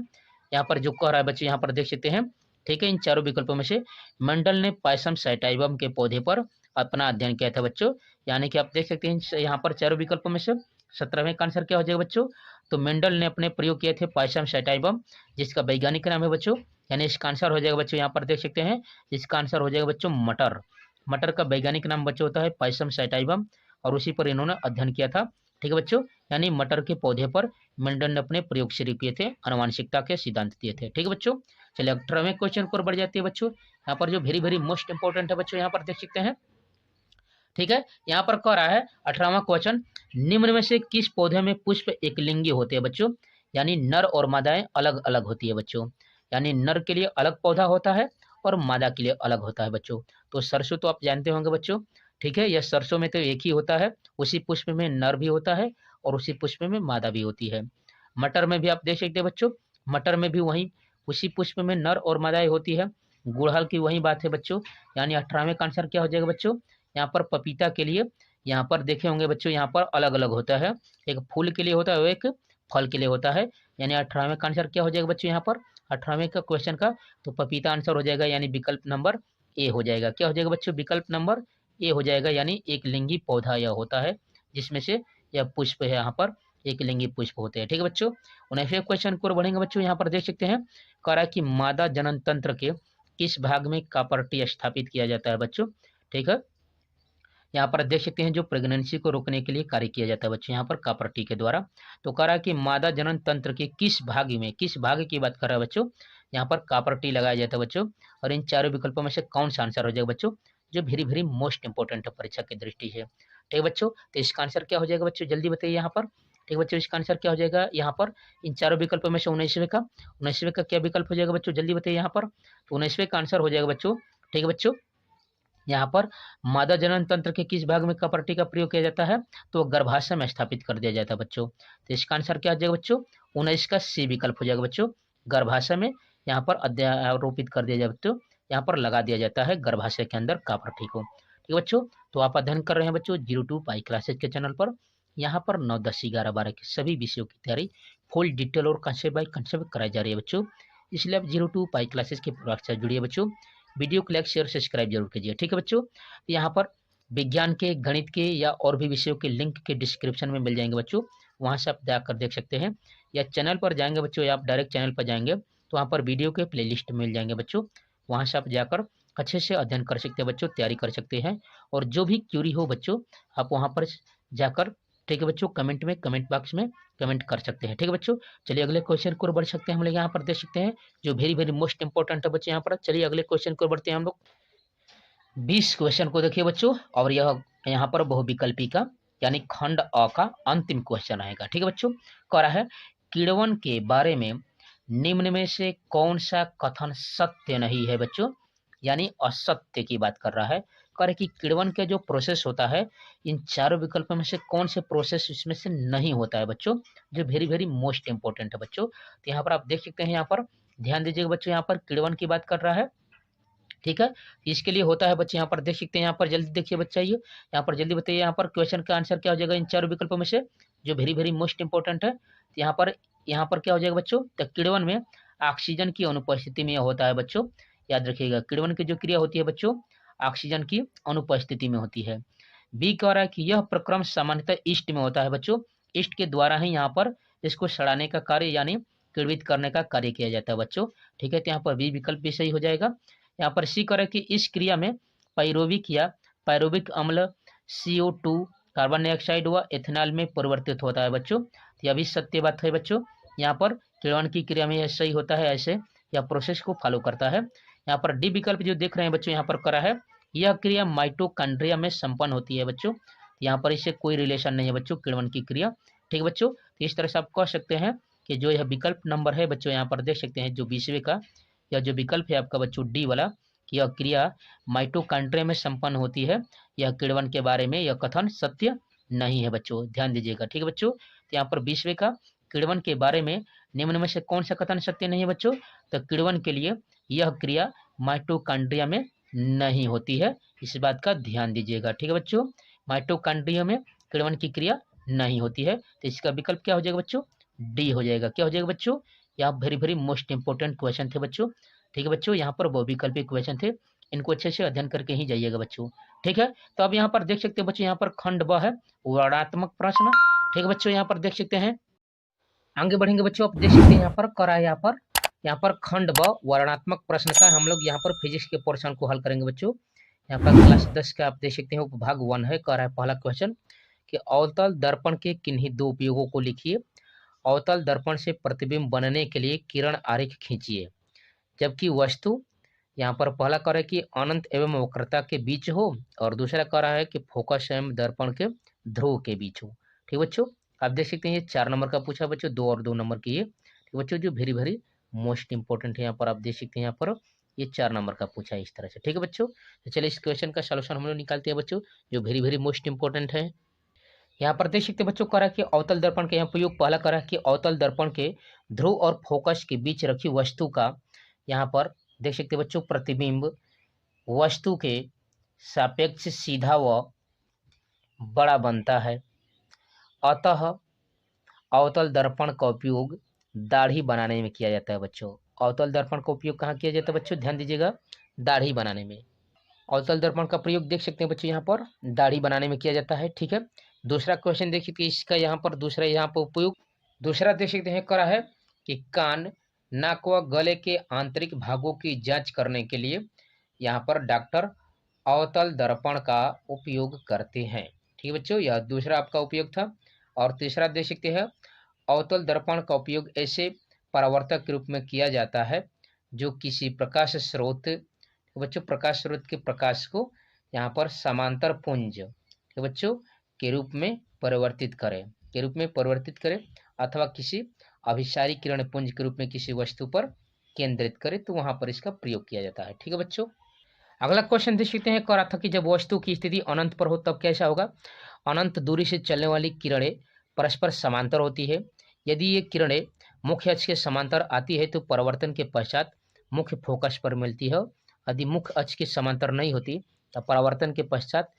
यहाँ पर जो कह रहा है बच्चों, यहाँ पर देख सकते हैं। ठीक है, इन चारों विकल्पों में से मेंडल ने पायसम सैटाइवम के पौधे पर अपना अध्ययन किया था बच्चों। यानी कि आप देख सकते हैं यहाँ पर चारों विकल्पों में से 17वें का आंसर क्या हो जाएगा बच्चों, तो मेंडल ने अपने प्रयोग किए थे पायसम सैटाइवम, जिसका वैज्ञानिक नाम है बच्चों, यानी इसका आंसर हो जाएगा बच्चों, यहाँ पर देख सकते हैं, इसका आंसर हो जाएगा बच्चों मटर। मटर का वैज्ञानिक नाम बच्चों होता है पायसम सैटाइवम, और उसी पर इन्होंने अध्ययन किया था। ठीक है बच्चों, यानी मटर के पौधे पर मेंडल ने अपने प्रयोग शुरू किए थे, आनुवांशिकता के सिद्धांत दिए थे। ठीक है बच्चों, चलिए 18वें क्वेश्चन को बढ़ जाती है बच्चों। यहाँ पर जो वेरी वेरी मोस्ट इंपोर्टेंट है बच्चों, यहाँ पर देख सकते हैं। ठीक है, यहाँ पर कह रहा है 18वां क्वेश्चन, निम्न में से किस पौधे में पुष्प एकलिंगी होते हैं बच्चों, यानी नर और मादाएं अलग अलग होती है बच्चों। यानी नर के लिए अलग पौधा होता है और मादा के लिए अलग होता है बच्चों। तो सरसों तो आप जानते होंगे बच्चों। ठीक है, यह सरसों में तो एक ही होता है, उसी पुष्प में नर भी होता है और उसी पुष्प में मादा भी होती है। मटर में भी आप देख सकते हैं बच्चों, मटर में भी वही उसी पुष्प में नर और मादाएं होती है। गुड़हल की वही बात है बच्चों, यानी 18वें का आंसर क्या हो जाएगा बच्चों, यहाँ पर पपीता के लिए यहाँ पर देखे होंगे बच्चों, यहाँ पर अलग अलग होता है, एक फूल के लिए होता है और एक फल के लिए होता है। यानी 18वें का आंसर क्या हो जाएगा बच्चों, यहाँ पर 18वें का क्वेश्चन का, तो पपीता आंसर हो जाएगा, यानी विकल्प नंबर ए हो जाएगा। क्या हो जाएगा बच्चों, विकल्प नंबर ए हो जाएगा, यानी एक लिंगी पौधा यह होता है, जिसमें से यह पुष्प है, यहाँ पर एक लिंगी पुष्प होते हैं। ठीक है बच्चों, 19वें क्वेश्चन को बढ़ेंगे बच्चों, यहाँ पर देख सकते हैं, कह रहा है कि मादा जनन तंत्र के किस भाग में कापर्टी स्थापित किया जाता है बच्चों। ठीक है, यहाँ पर देख सकते हैं, जो प्रेगनेंसी को रोकने के लिए कार्य किया जाता है बच्चों, यहाँ पर कापर्टी के द्वारा। तो कह रहा है कि मादा जनन तंत्र के किस भाग में, किस भाग की बात कर रहा है बच्चों, यहाँ पर कापर्टी लगाया जाता है बच्चों। और इन चारों विकल्पों में से कौन सा आंसर हो जाएगा बच्चों, जो वेरी वेरी मोस्ट इंपोर्टेंट है परीक्षा की दृष्टि से। ठीक है बच्चों, तो इसका आंसर क्या हो जाएगा बच्चों, जल्दी बताइए यहाँ पर। ठीक है बच्चों, इसका आंसर क्या हो जाएगा यहाँ पर, इन चारों विकल्पों में से 19वें का क्या विकल्प हो जाएगा बच्चों, जल्दी बताइए यहाँ पर। तो 19वें का आंसर हो जाएगा बच्चों। ठीक है बच्चों, यहाँ पर मादा जनन तंत्र के किस भाग में कपरटी का प्रयोग किया जाता है, तो गर्भाशय में स्थापित कर दिया जाता है बच्चों। तो इसका आंसर क्या हो जाएगा बच्चों, 19 का सी विकल्प हो जाएगा बच्चों, गर्भाशय में यहाँ पर अध्यारोपित कर दिया जाए बच्चों, यहाँ पर लगा दिया जाता है गर्भाशय के अंदर कपरटी को। ठीक है बच्चों, तो आप अध्ययन कर रहे हैं बच्चों 02 पाई क्लासेज के चैनल पर। यहाँ पर 9, 10, 11, 12 के सभी विषयों की तैयारी फुल डिटेल और कंसेप्ट बाय कंसेप्ट कराई जा रही है बच्चों। इसलिए आप 02 पाई क्लासेज के प्रोडक्ट से जुड़िए बच्चों। वीडियो को लाइक शेयर सब्सक्राइब जरूर कीजिए। ठीक है बच्चों, यहाँ पर विज्ञान के, गणित के या और भी विषयों के लिंक के डिस्क्रिप्शन में मिल जाएंगे बच्चों, वहाँ से आप जाकर देख सकते हैं, या चैनल पर जाएंगे बच्चों, या आप डायरेक्ट चैनल पर जाएंगे तो वहाँ पर वीडियो के प्लेलिस्ट मिल जाएंगे बच्चों, वहाँ से आप जाकर अच्छे से अध्ययन कर सकते हैं बच्चों, तैयारी कर सकते हैं। और जो भी क्यूरी हो बच्चों, आप वहाँ पर जाकर, ठीक है बच्चों, कमेंट में, कमेंट बॉक्स में कमेंट कर सकते हैं। ठीक है बच्चों, चलिए अगले क्वेश्चन को बढ़ सकते हैं हम लोग, यहाँ पर देख सकते हैं, जो वेरी वेरी मोस्ट इंपॉर्टेंट है बच्चे यहाँ पर। चलिए अगले क्वेश्चन को बढ़ते हैं हम लोग, 20 क्वेश्चन को देखिए बच्चों, और यह यहाँ पर बहुविकल्पी का, यानी खंड अ का अंतिम क्वेश्चन आएगा। ठीक है बच्चों, कह रहा है किण्वन के बारे में निम्न में से कौन सा कथन सत्य नहीं है बच्चों, यानी असत्य की बात कर रहा है। कह रहे कि किण्वन का जो प्रोसेस होता है, इन चारों विकल्पों में से कौन से प्रोसेस इसमें से नहीं होता है बच्चों, जो वेरी वेरी मोस्ट इंपॉर्टेंट है बच्चों। तो यहाँ पर आप देख सकते हैं, यहाँ पर ध्यान दीजिएगा बच्चों, यहाँ पर किण्वन की बात कर रहा है। ठीक है, इसके लिए होता है बच्चे, यहाँ पर देख सकते हैं, यहाँ पर जल्दी देखिए बच्चा, ये यहाँ पर जल्दी बताइए, यहाँ पर क्वेश्चन का आंसर क्या हो जाएगा इन चारों विकल्पों में से, जो वेरी वेरी मोस्ट इंपॉर्टेंट है। तो यहाँ पर क्या हो जाएगा बच्चों, तो किण्वन में ऑक्सीजन की अनुपस्थिति में होता है बच्चों, याद रखिएगा, किण्वन की जो क्रिया होती है बच्चों, ऑक्सीजन की अनुपस्थिति में होती है। बी कह रहा है कि यह प्रक्रम सामान्यतः ईस्ट में होता है बच्चों, ईस्ट के द्वारा ही यहाँ पर इसको सड़ाने का कार्य यानी किण्वित करने का कार्य किया जाता है बच्चों। ठीक है, तो यहाँ पर बी विकल्प भी सही हो जाएगा। यहाँ पर सी कह रहा है कि इस क्रिया में पायरोविक या पायरोविक अम्ल CO2 कार्बन डाइऑक्साइड व एथेनॉल में परिवर्तित होता है बच्चों। तो यह भी सत्य बात है बच्चों। यहाँ पर किण्वन की क्रिया में यह सही होता है, ऐसे यह प्रोसेस को फॉलो करता है। यहाँ पर डी विकल्प जो देख रहे हैं बच्चों यहाँ पर करा है, यह क्रिया माइटोकॉन्ड्रिया में संपन्न होती है बच्चों। यहाँ पर इससे कोई रिलेशन नहीं है बच्चों किण्वन की क्रिया। ठीक है बच्चों, तो इस तरह से आप कह सकते हैं कि जो यह विकल्प नंबर है बच्चों यहाँ पर देख सकते हैं जो 20वें का यह जो विकल्प है आपका बच्चों डी वाला, कि यह क्रिया माइटोकॉन्ड्रिया में संपन्न होती है, यह किण्वन के बारे में यह कथन सत्य नहीं है बच्चों, ध्यान दीजिएगा। ठीक है बच्चों, तो यहाँ पर 20वें का किण्वन के बारे में निम्न में से कौन सा कथन सत्य नहीं है बच्चों, तो किण्वन के लिए यह क्रिया माइटोकॉन्ड्रिया में नहीं होती है, इस बात का ध्यान दीजिएगा। ठीक है बच्चों, माइटोकॉन्ड्रिया में किण्वन की क्रिया नहीं होती है, तो इसका विकल्प क्या हो जाएगा बच्चों, डी हो जाएगा। क्या हो जाएगा बच्चों, यहाँ very very most important question थे बच्चों। ठीक है बच्चों, यहाँ पर वो विकल्पीय क्वेश्चन थे, इनको अच्छे से अध्ययन करके ही जाइएगा बच्चों। ठीक है, तो अब यहाँ पर देख सकते हैं बच्चों, यहाँ पर खंड ब है वर्णात्मक प्रश्न। ठीक है बच्चों, यहाँ पर देख सकते हैं, आगे बढ़ेंगे बच्चों, आप देख सकते हैं यहाँ पर करा है, यहाँ पर खंड ब वर्णात्मक प्रश्न का हम लोग यहाँ पर फिजिक्स के पोर्शन को हल करेंगे बच्चों। यहाँ पर क्लास 10 का आप देख सकते हैं उपभाग 1 है, कह रहा है पहला क्वेश्चन कि अवतल दर्पण के किन्हीं दो उपयोगों को लिखिए। अवतल दर्पण से प्रतिबिंब बनने के लिए किरण आरेख खींचिए, जबकि वस्तु यहाँ पर पहला कह रहा है कि अनंत एवं वक्रता के बीच हो, और दूसरा कह रहा है कि फोकस एवं दर्पण के ध्रुव के बीच हो। ठीक बच्चों, आप देख सकते हैं ये 4 नंबर का पूछा बच्चों, 2 और 2 नंबर की ये। ठीक बच्चों, जो वेरी वेरी मोस्ट इंपोर्टेंट है, यहाँ पर आप देख सकते हैं यहाँ पर ये 4 नंबर का पूछा है इस तरह से। ठीक है बच्चों, तो चलिए इस क्वेश्चन का सोल्यूशन हम लोग निकालते हैं बच्चों, जो वेरी वेरी मोस्ट इंपोर्टेंट है। यहाँ पर देख सकते बच्चों, करा कि अवतल दर्पण के यहाँ प्रयोग पहला करा कि अवतल दर्पण के ध्रुव और फोकस के बीच रखी वस्तु का यहाँ पर देख सकते बच्चों प्रतिबिंब वस्तु के सापेक्ष सीधा व बड़ा बनता है, अतः अवतल दर्पण का उपयोग दाढ़ी बनाने में किया जाता है बच्चों। अवतल दर्पण का उपयोग कहाँ किया जाता है बच्चों, ध्यान दीजिएगा, दाढ़ी बनाने में। अवतल दर्पण का प्रयोग देख सकते हैं बच्चों यहाँ पर दाढ़ी बनाने में किया जाता है। ठीक है, दूसरा क्वेश्चन देख सकते हैं इसका यहाँ पर दूसरा यहाँ पर उपयोग, दूसरा देख सकते हैं करा है कि कान नाक व गले के आंतरिक भागों की जांच करने के लिए यहाँ पर डॉक्टर अवतल दर्पण का उपयोग करते हैं। ठीक है बच्चों, यह दूसरा आपका उपयोग था। और तीसरा देख सकते हैं अवतल दर्पण का उपयोग ऐसे परावर्तक के रूप में किया जाता है जो किसी प्रकाश स्रोत बच्चों प्रकाश स्रोत के प्रकाश को यहाँ पर समांतर पुंज बच्चों के रूप में परिवर्तित करे अथवा किसी अभिसारी किरण पुंज के रूप में किसी वस्तु पर केंद्रित करे, तो वहां पर इसका प्रयोग किया जाता है। ठीक है बच्चों, अगला क्वेश्चन देख सकते हैं, कह रहा था कि जब वस्तु की स्थिति अनंत पर हो तब कैसा होगा। अनंत दूरी से चलने वाली किरणें परस्पर समांतर होती है। यदि ये किरणें मुख्य अक्ष के समांतर आती है तो परिवर्तन के पश्चात मुख्य फोकस पर मिलती है। यदि मुख्य अक्ष के समांतर नहीं होती तो परावर्तन के पश्चात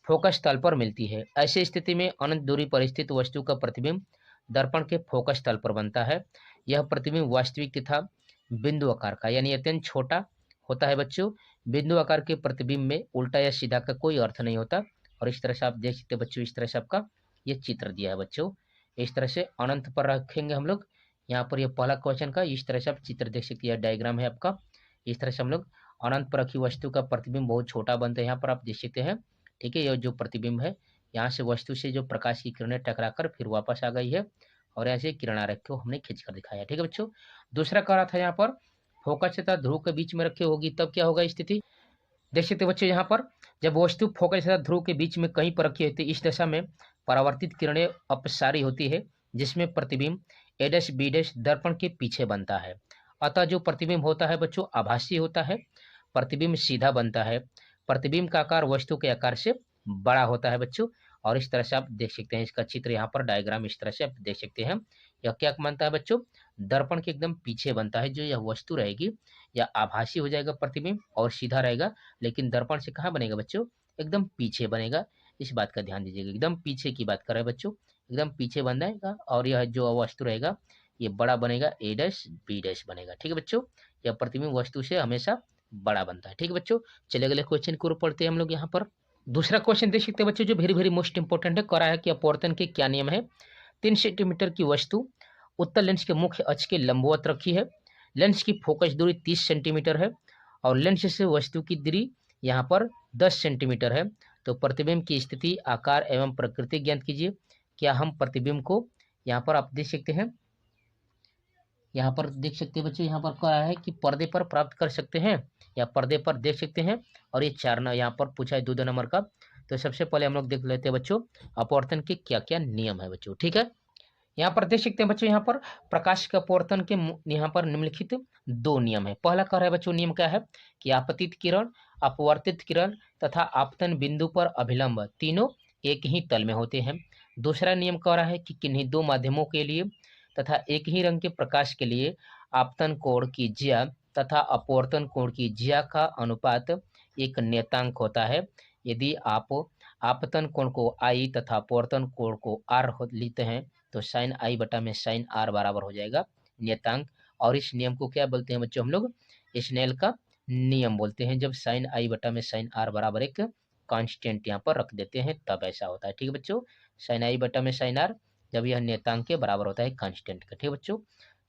फोकस तल पर मिलती है। ऐसी स्थिति में अनंत दूरी पर स्थित वस्तु का प्रतिबिंब दर्पण के फोकस तल पर बनता है। यह प्रतिबिंब वास्तविक तथा बिंदु आकार का यानी अत्यंत छोटा होता है बच्चों। बिंदु आकार के प्रतिबिंब में उल्टा या सीधा का कोई अर्थ नहीं होता। और इस तरह से आप देख सकते बच्चों, इस तरह से आपका ये चित्र दिया है बच्चों, इस तरह से अनंत पर रखेंगे हम लोग। यहाँ पर ये पहला क्वेश्चन का इस तरह से आप चित्र देख सकते हैं, डायग्राम है आपका। इस तरह से हम लोग अनंत पर रखी वस्तु का प्रतिबिंब बहुत छोटा बनता है, यहाँ पर आप देख सकते हैं। ठीक है, यह जो प्रतिबिंब है यहाँ से वस्तु से जो प्रकाश की किरणें टकराकर फिर वापस आ गई है और ऐसे किरणारेख को हमने खींचकर दिखाया। ठीक है बच्चों, दूसरा कह रहा था यहाँ पर फोकस तथा ध्रुव के बीच में रखे होगी तब क्या होगा स्थिति। देख सकते बच्चों यहाँ पर जब वस्तु फोकस तथा ध्रुव के बीच में कहीं पर रखी होती है, इस दशा में परावर्तित किरणें अपसारी होती है, जिसमें प्रतिबिंब A', B' दर्पण के पीछे बनता है। अतः जो प्रतिबिंब होता है बच्चों आभासी होता है, प्रतिबिंब सीधा बनता है। प्रतिबिंब का आकार वस्तु के आकार से बड़ा होता है बच्चों। और इस तरह से आप देख सकते हैं इसका चित्र यहाँ पर डायग्राम इस तरह से आप देख सकते हैं। यह क्या बनता है बच्चों, दर्पण के एकदम पीछे बनता है। जो यह वस्तु रहेगी या आभासी हो जाएगा प्रतिबिंब और सीधा रहेगा, लेकिन दर्पण से कहाँ बनेगा बच्चों, एकदम पीछे बनेगा। इस बात का ध्यान दीजिएगा, एकदम पीछे की बात कर रहे हैं बच्चों, एकदम पीछे बन जाएगा। और यह जो वस्तु रहेगा ये बड़ा बनेगा, A', B' बनेगा। ठीक है बच्चों, यह प्रतिबिंब वस्तु से हमेशा बड़ा बनता है। ठीक है बच्चों, चलिए अगले क्वेश्चन को पढ़ते हैं हम लोग यहाँ पर। दूसरा क्वेश्चन देख सकते हैं बच्चों, जो वेरी वेरी मोस्ट इंपोर्टेंट है। कह रहा है कि अपवर्तन के क्या नियम है। 3 सेंटीमीटर की वस्तु उत्तल लेंस के मुख्य अक्ष के लंबवत रखी है। लेंस की फोकस दूरी 30 सेंटीमीटर है और लेंस से वस्तु की दूरी यहाँ पर 10 सेंटीमीटर है। तो प्रतिबिंब की स्थिति, आकार एवं प्रकृति ज्ञात कीजिए। क्या हम प्रतिबिंब को यहाँ पर आप देख सकते हैं, यहाँ पर देख सकते हैं बच्चों, यहाँ पर कहा है कि पर्दे पर प्राप्त कर सकते हैं या पर्दे पर देख सकते हैं। और ये 4 यहाँ पर पूछा है 2 नंबर का। तो सबसे पहले हम लोग देख लेते हैं बच्चों अपवर्तन के क्या क्या नियम है बच्चों। ठीक है, यहाँ पर देख सकते हैं बच्चों, यहाँ पर प्रकाश के अपवर्तन के यहाँ पर निम्नलिखित 2 नियम है। पहला कह रहा है बच्चों नियम क्या है कि आपतित किरण, अपवर्तित किरण तथा आपतन बिंदु पर अभिलंब तीनों एक ही तल में होते हैं। दूसरा नियम कह रहा है कि किन्हीं 2 माध्यमों के लिए तथा एक ही रंग के प्रकाश के लिए आपतन कोण की ज्या तथा अपवर्तन कोण की ज्या का अनुपात एक नियतांक होता है। यदि आप आपतन कोण को आई तथा अपवर्तन कोण को आर लेते हैं तो साइन आई बटा में साइन आर बराबर हो जाएगा नियतांक। और इस नियम को क्या बोलते हैं बच्चों हम लोग, स्नेल का नियम बोलते हैं। जब साइन आई बटा में साइन आर बराबर एक कांस्टेंट यहाँ पर रख देते हैं तब ऐसा होता है। ठीक है बच्चों, साइन आई बटा में साइन आर जब यह नियतांक के बराबर होता है कांस्टेंट का। ठीक है बच्चों,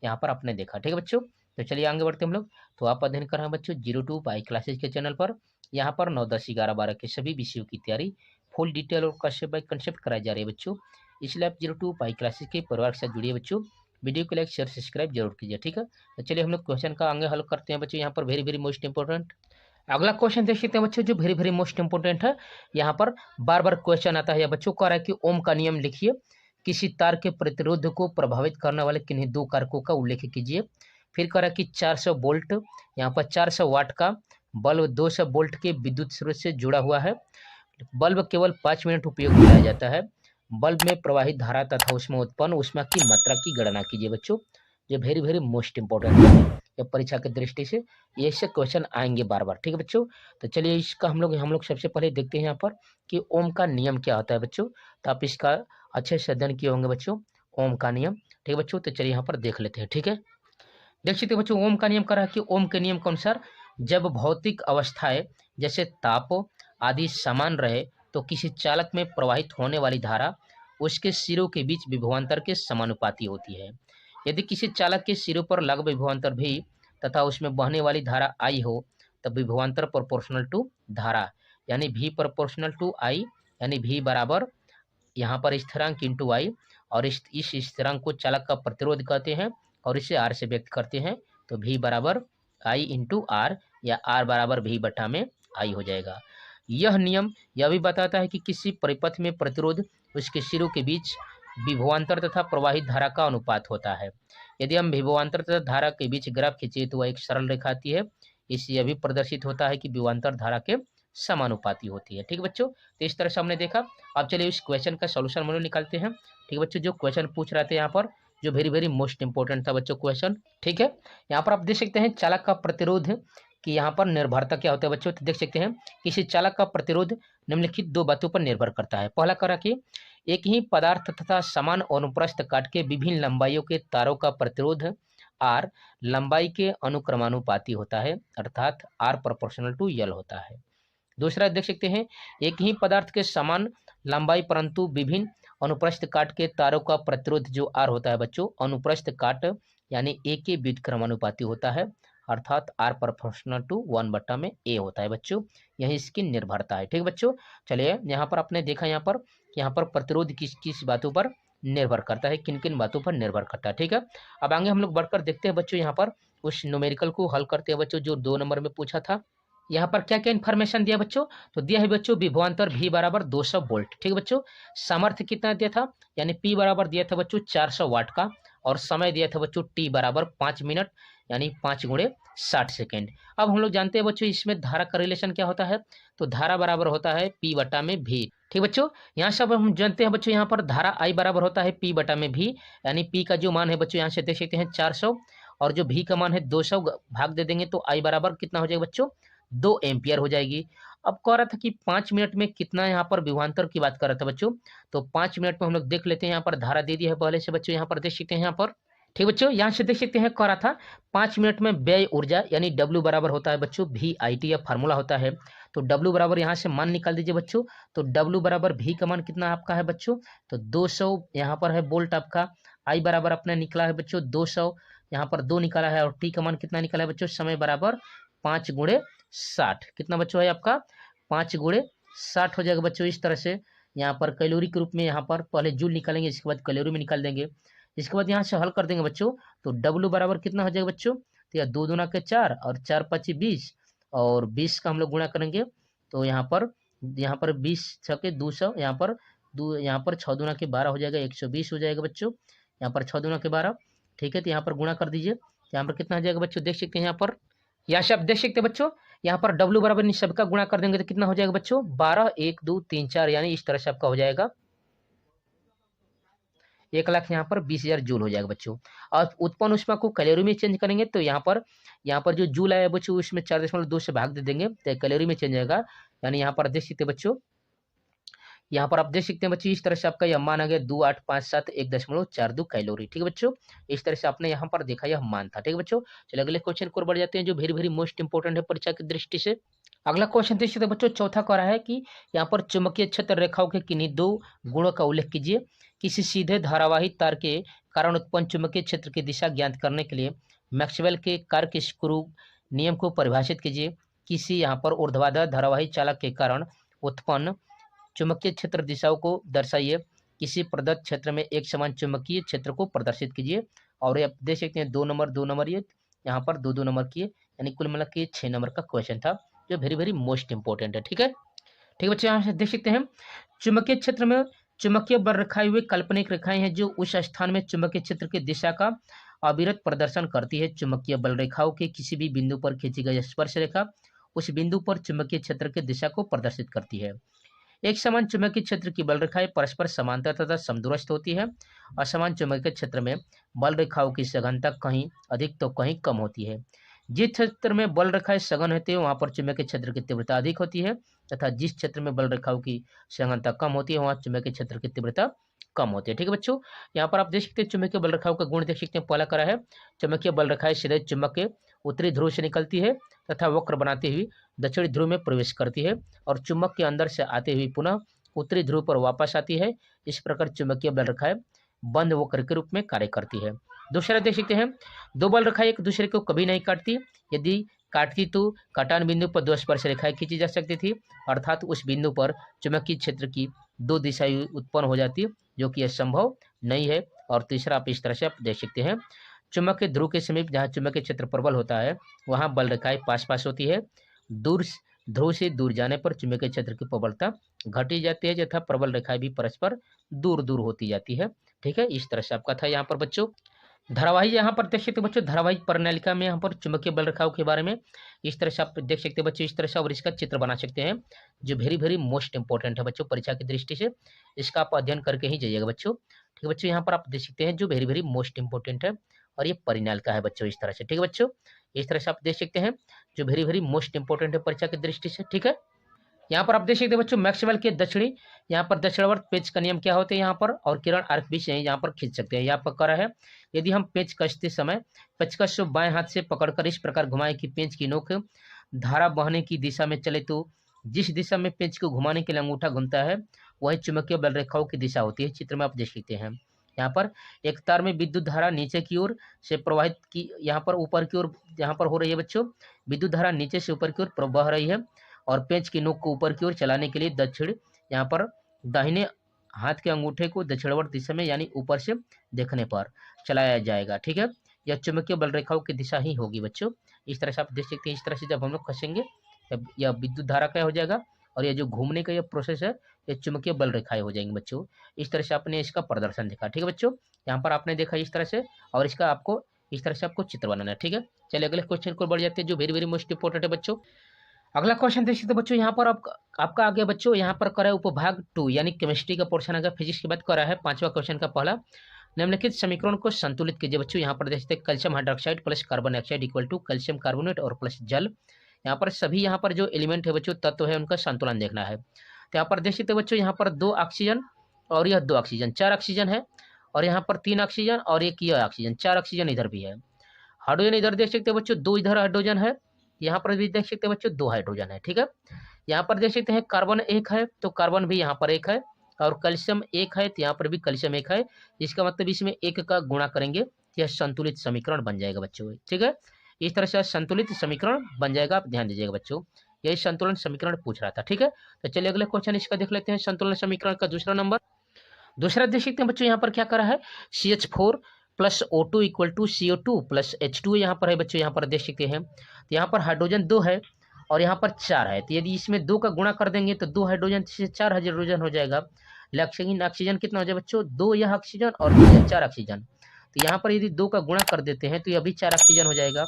यहाँ पर आपने देखा। ठीक है बच्चों, तो चलिए आगे बढ़ते हम लोग। तो आप अध्ययन कर रहे हैं बच्चों 02 पाई क्लासेज के चैनल पर। यहाँ पर 9, 10, 11, 12 के सभी विषयों की तैयारी फुल डिटेल और कंसेप्ट बाय कंसेप्ट कराई जा रही है बच्चों। इसलिए आप 02 पाई क्लासेज के परिवार के साथ जुड़िए बच्चों। वीडियो को लाइक शेयर सब्सक्राइब जरूर कीजिए। ठीक है, तो चलिए हम लोग क्वेश्चन का आगे हल करते हैं बच्चों। यहाँ पर वेरी वेरी मोस्ट इंपोर्टेंट अगला क्वेश्चन देख सकते हैं बच्चों, जो वेरी वेरी मोस्ट इंपोर्टेंट है। यहाँ पर बार बार क्वेश्चन आता है या बच्चों कह रहा है कि ओम का नियम लिखिए। किसी तार के प्रतिरोध को प्रभावित करने वाले किन्हीं 2 कारकों का उल्लेख कीजिए। फिर कह रहा है कि 400 वोल्ट यहाँ पर 400 वाट का बल्ब 200 वोल्ट के विद्युत स्रोत से जुड़ा हुआ है। बल्ब केवल 5 मिनट उपयोग किया जाता है। बल्ब में प्रवाहित धारा तथा उसमें उत्पन्न ऊष्मा की मात्रा की गणना कीजिए बच्चों। जो वेरी वेरी मोस्ट इंपोर्टेंट है या परीक्षा की दृष्टि से ये से क्वेश्चन आएंगे बार बार। ठीक है बच्चों, तो चलिए इसका हम लोग सबसे पहले देखते हैं यहाँ पर कि ओम का नियम क्या होता है बच्चों। तो आप इसका अच्छे से अध्ययन किए होंगे बच्चों, ओम का नियम। ठीक है बच्चों, तो चलिए यहाँ पर देख लेते हैं। ठीक है, देख सकते हैं बच्चों ओम का नियम कह रहा है कि ओम के नियम के अनुसार जब भौतिक अवस्थाएं जैसे ताप आदि समान रहे तो किसी चालक में प्रवाहित होने वाली धारा उसके सिरों के बीच विभवांतर के समानुपाती होती है। यदि किसी चालक के सिरों पर लग विभवांतर भी तथा उसमें बहने वाली धारा आई हो तब विभवांतर प्रोपोर्शनल टू धारा यानी भी प्रोपोर्शनल टू आई यानी भी बराबर यहाँ पर स्थिरांक इंटू आई। और इस स्थिरांक को चालक का प्रतिरोध कहते हैं और इसे आर से व्यक्त करते हैं। तो भी बराबर आई इंटू आर या आर बराबर भी बटा में आई हो जाएगा। यह नियम यह भी बताता है कि किसी परिपथ में प्रतिरोध उसके सिरों के बीच विभवांतर तथा प्रवाहित धारा का अनुपात होता है। यदि हम विभवांतर तथा धारा के बीच ग्राफ खींचे तो वह एक सरल रेखा आती है। इससे यह भी प्रदर्शित होता है कि विभवांतर धारा के समानुपाती होती है। ठीक बच्चों, तो इस तरह से हमने देखा। अब चलिए इस क्वेश्चन का सॉल्यूशन हम लोग निकालते हैं। ठीक बच्चों, जो क्वेश्चन पूछ रहे थे यहाँ पर जो वेरी वेरी मोस्ट इंपोर्टेंट था बच्चों क्वेश्चन। ठीक है, यहाँ पर आप देख सकते हैं चालक का प्रतिरोध कि यहाँ पर निर्भरता क्या होता है बच्चों। तो देख सकते हैं किसी चालक का प्रतिरोध निम्नलिखित 2 बातों पर निर्भर करता है। पहला कह रहा कि एक ही पदार्थ तथा समान अनुप्रस्थ काट के विभिन्न लंबाइयों के तारों का प्रतिरोध आर लंबाई के अनुक्रमानुपाती होता है, अर्थात आर प्रोपोर्शनल टू यल होता है। दूसरा देख सकते हैं एक ही पदार्थ के समान लंबाई परंतु विभिन्न अनुप्रस्थ काट के तारों का प्रतिरोध जो आर होता है बच्चों अनुप्रस्थ काट यानी ए के व्युत्क्रमानुपाती होता है, अर्थात आर प्रोपोर्शनल टू 1 बटा में ए होता है बच्चों। यही इसकी निर्भरता है। ठीक बच्चों, चलिए यहाँ पर आपने देखा यहाँ पर प्रतिरोध किस किस बातों पर निर्भर करता है, किन किन बातों पर निर्भर करता है। ठीक है, अब आगे हम लोग बढ़कर देखते हैं बच्चों यहाँ पर उस न्यूमेरिकल को हल करते हैं बच्चों जो 2 नंबर में पूछा था। यहाँ पर क्या क्या इन्फॉर्मेशन दिया बच्चों, तो दिया है बच्चों विभवांतर भी बराबर 200 वोल्ट। ठीक है बच्चों, सामर्थ्य कितना दिया था यानी पी बराबर दिया था बच्चों 400 वाट का और समय दिया था बच्चों टी बराबर 5 मिनट यानी 5 गुणे 60 सेकेंड। अब हम लोग जानते हैं बच्चों इसमें धारा का रिलेशन क्या होता है, तो धारा बराबर होता है पी बटा में भी। ठीक बच्चों, यहाँ सब हम जानते हैं बच्चों यहाँ पर धारा आई बराबर होता है पी बटा में भी यानी पी का जो मान है बच्चों यहाँ से देख सकते हैं 400 और जो भी का मान है 200 भाग दे देंगे तो आई बराबर कितना हो जाएगा बच्चों 2 एम्पियर हो जाएगी। अब कह रहा था कि 5 मिनट में कितना यहाँ पर विभवांतर की बात कर रहा था बच्चों, तो 5 मिनट में हम लोग देख लेते हैं। यहाँ पर धारा दे दी है पहले से बच्चों, यहाँ पर देख सकते हैं यहाँ पर ठीक बच्चों, यहाँ से देख सकते हैं कह रहा था 5 मिनट में व्यय ऊर्जा यानी W बराबर होता है बच्चों VIT, या फार्मूला होता है। तो W बराबर यहाँ से मान निकाल दीजिए बच्चों। तो W बराबर V का मान कितना आपका है बच्चों, तो 200 यहाँ पर है वोल्ट आपका। I बराबर अपने निकला है बच्चों 200, यहाँ पर 2 निकाला है। और T का मान कितना निकाला है बच्चों, समय बराबर 5 गुणे 60। कितना बच्चों है आपका, 5 गुणे 60 हो जाएगा बच्चों। इस तरह से यहाँ पर कैलोरी के रूप में यहाँ पर पहले जूल निकालेंगे, इसके बाद कैलोरी में निकाल देंगे। इसके बाद यहाँ से हल कर देंगे बच्चों। तो W बराबर कितना हो जाएगा बच्चों, तो यह 2 दूना के 4 और 4 5 20, और 20 का हम लोग गुणा करेंगे। तो यहाँ पर 20 छके 200, यहाँ पर 6 दूना के 12 हो जाएगा, 120 हो जाएगा बच्चों। यहाँ पर 6 दूना के 12, ठीक है। तो यहाँ पर गुणा कर दीजिए, यहाँ पर कितना हो जाएगा बच्चों, देख सकते हैं यहाँ से आप देख सकते हैं बच्चों। यहाँ पर W बराबर इन सबका गुणा कर देंगे तो कितना हो जाएगा बच्चों, 12 1 2 3 4, यानी इस तरह से आपका हो जाएगा 1 लाख यहाँ पर 20,000 जूल हो जाएगा बच्चों। और उत्पन्न ऊष्मा को कैलोरी में चेंज करेंगे तो यहाँ पर जो जूल आया बच्चों उसमें 4.2 से भाग दे देंगे तो कैलोरी में चेंज आएगा। यानी यहाँ पर देख सकते हैं बच्चों, यहाँ पर आप देख सकते हैं बच्चों, इस तरह से आपका यह मान आ गया 2857 1.42 कैलोरी। ठीक है बच्चों, इस तरह से आपने यहाँ पर देखा यह मान था। ठीक है बच्चों, चलिए अगले क्वेश्चन को बढ़ जाते हैं जो वेरी वेरी मोस्ट इंपोर्टेंट है परीक्षा की दृष्टि से। अगला क्वेश्चन देख सकते हैं बच्चों, चौथा कह रहा है कि यहाँ पर चुंबकीय क्षेत्र रेखाओं के किन्हीं 2 गुणों का उल्लेख कीजिए। किसी सीधे धारावाही तार के कारण उत्पन्न चुंबकीय क्षेत्र की दिशा ज्ञात करने के लिए मैक्सवेल के कार्कस्क्रू नियम को परिभाषित कीजिए। किसी यहाँ पर ऊर्ध्वाधर धारावाही चालक के कारण उत्पन्न चुंबकीय क्षेत्र दिशाओं को दर्शाइए। किसी प्रदत्त क्षेत्र में एक समान चुंबकीय क्षेत्र को प्रदर्शित कीजिए। और ये देख सकते हैं 2 नंबर ये यहाँ पर 2 नंबर किए, यानी कुल मिला के 6 नंबर का क्वेश्चन था जो वेरी वेरी मोस्ट इंपॉर्टेंट है। ठीक है, ठीक बच्चे, यहाँ से देख सकते हैं चुंबकीय क्षेत्र में चुंबकीय बल रखाए हुए काल्पनिक रेखाएं हैं जो उस स्थान में चुंबकीय क्षेत्र की दिशा का अविरत प्रदर्शन करती है। चुंबकीय बल रेखाओं के किसी भी बिंदु पर खींची गई स्पर्श रेखा उस बिंदु पर चुंबकीय क्षेत्र की दिशा को प्रदर्शित करती है। एक समान चुंबकीय क्षेत्र की बल रेखाएं परस्पर समांतर तथा समदूरस्थ होती है। असमान चुंबकीय क्षेत्र में बल रेखाओं की सघनता कहीं अधिक तो कहीं कम होती है। जिस क्षेत्र में बल रेखाएं सघन होती है वहां पर चुंबकीय क्षेत्र की तीव्रता अधिक होती है, तथा जिस क्षेत्र में बल रेखाओं की सघनता कम होती है वहां चुंबकीय क्षेत्र की तीव्रता कम होती है। ठीक है बच्चों, यहाँ पर आप देख सकते हैं चुंबकीय बल रेखाओं का गुण देख सकते हैं। पहला करा है चुंबकीय बल रेखाएं सीधे चुंबक के उत्तरी ध्रुव से निकलती है तथा वक्र बनाती हुई दक्षिणी ध्रुव में प्रवेश करती है और चुंबक के अंदर से आते हुए पुनः उत्तरी ध्रुव पर वापस आती है। इस प्रकार चुंबकीय बल रेखाएं बंद वक्र के रूप में कार्य करती है। दूसरा देख सकते हैं 2 बल रेखाएं एक दूसरे को कभी नहीं काटती। यदि काटती तो काटान बिंदु पर 2 स्पर्श रेखाएं खींची जा सकती थी, अर्थात उस बिंदु पर चुंबकीय क्षेत्र की 2 दिशाएं उत्पन्न हो जाती, जो कि यह संभव नहीं है। और तीसरा आप इस तरह से आप देख सकते हैं चुंबक के ध्रुव के समीप जहाँ चुंबकीय क्षेत्र प्रबल होता है वहाँ बल रेखाएं पास पास होती है। दूर ध्रुव से दूर जाने पर चुंबकीय क्षेत्र की प्रबलता घटी जाती है तथा प्रबल रेखाएं भी परस्पर दूर दूर होती जाती है। ठीक है, इस तरह से आपका था यहाँ पर बच्चों धारावाही। यहाँ पर देख सकते बच्चों धारावाहिक प्रणालिका में यहाँ पर चुंबकीय बल रेखाओं के बारे में इस तरह से आप देख सकते बच्चों, इस तरह से और इसका चित्र बना सकते हैं जो वेरी वेरी मोस्ट इंपॉर्टेंट है बच्चों परीक्षा की दृष्टि से। इसका आप अध्ययन करके ही जाइएगा बच्चों। ठीक है बच्चों, यहाँ पर आप देख सकते हैं जो वेरी वेरी मोस्ट इंपॉर्टेंट है और ये परिणाल का है बच्चों इस तरह से। ठीक है बच्चों, इस तरह से आप देख सकते हैं जो वेरी वेरी मोस्ट इंपॉर्टेंट है परीक्षा की दृष्टि से। ठीक है, यहाँ पर आप देख सकते हैं बच्चों मैक्सवेल के दक्षिणी यहाँ पर दक्षिणावर्त पेच का नियम क्या होते हैं यहाँ पर, और किरण आर्क भी से यहाँ पर खींच सकते हैं। यहाँ पर करा है यदि हम पेच कसते समय पेचकस को बाएं हाथ से पकड़कर इस प्रकार घुमाएं कि पेंच की नोक धारा बहने की दिशा में चले तो जिस दिशा में पेंच को घुमाने के लिए अंगूठा घूमता है वही चुंबकीय बल रेखाओं की दिशा होती है। चित्र में आप देख सकते हैं यहाँ पर एक तार में विद्युत धारा नीचे की ओर से प्रवाहित की यहाँ पर ऊपर की ओर यहाँ पर हो रही है बच्चों। विद्युत धारा नीचे से ऊपर की ओर बह रही है और पेंच की नोक को ऊपर की ओर चलाने के लिए दक्षिण यहाँ पर दाहिने हाथ के अंगूठे को दक्षिणावर्त दिशा में यानी ऊपर से देखने पर चलाया जाएगा। ठीक है, यह चुंबकीय बल रेखाओं की दिशा ही होगी बच्चों। इस तरह से आप देख सकते हैं, इस तरह से जब हम लोग खसेंगे यह विद्युत धारा का हो जाएगा और यह जो घूमने का यह प्रोसेस है ये चुंबकीय बल रेखाएं हो जाएंगी बच्चों। इस तरह से आपने इसका प्रदर्शन देखा। ठीक है बच्चों, यहाँ पर आपने देखा इस तरह से और इसका आपको इस तरह से आपको चित्र बनाना है। ठीक है, चलिए अगले क्वेश्चन को बढ़ जाते हैं जो वेरी वेरी मोस्ट इंपोर्टेंट है बच्चों। अगला क्वेश्चन देख सकते बच्चों, यहाँ पर आपका आ गया बच्चों, यहाँ पर करा है उपभाग 2 यानी केमिस्ट्री का पोर्शन आ गया। फिजिक्स के बाद करा है 5वां क्वेश्चन का पहला निम्नलिखित समीकरण को संतुलित कीजिए बच्चों। यहाँ पर देख सकते calcium hydroxide plus carbon dioxide equal to calcium carbonate और प्लस जल। यहाँ पर सभी यहाँ पर जो एलिमेंट है बच्चों तत्व है उनका संतुलन देखना है। तो यहाँ पर देख सकते बच्चों यहाँ पर 2 ऑक्सीजन और यह 2 ऑक्सीजन 4 ऑक्सीजन है और यहाँ पर 3 ऑक्सीजन और एक ये ऑक्सीजन, 4 ऑक्सीजन इधर भी है। हाइड्रोजन इधर देख सकते हैं बच्चों, 2 इधर हाइड्रोजन है, यहाँ पर भी देख सकते हैं बच्चों 2 हाइड्रोजन है। ठीक है, यहाँ पर देख सकते हैं कार्बन 1 है, तो कार्बन भी यहाँ पर 1 है, और कैल्शियम 1 है, तो यहाँ पर भी कैल्शियम 1 है। इसका मतलब इसमें 1 का गुणा करेंगे तो यह संतुलित समीकरण बन जाएगा बच्चों। ठीक है, इस तरह से संतुलित समीकरण बन जाएगा, आप ध्यान दीजिएगा बच्चों, यही संतुलन समीकरण पूछ रहा था। ठीक है, तो चलिए अगले क्वेश्चन इसका देख लेते हैं, संतुलन समीकरण का दूसरा नंबर। दूसरा देख सकते हैं बच्चों, यहाँ पर क्या करा है, CH4 plus O2 equal to CO2 plus H2 यहाँ पर है बच्चों, यहाँ पर देख सकते हैं। तो यहाँ पर हाइड्रोजन 2 है और यहाँ पर 4 है, तो यदि इसमें 2 का गुणा कर देंगे तो 2 हाइड्रोजन से 4 हाइड्रोजन हो जाएगा। लेकिन ऑक्सीजन कितना हो जाए बच्चों, 2 यह ऑक्सीजन और 4 ऑक्सीजन। तो यहाँ पर यदि 2 का गुणा कर देते हैं तो यह भी 4 ऑक्सीजन हो जाएगा,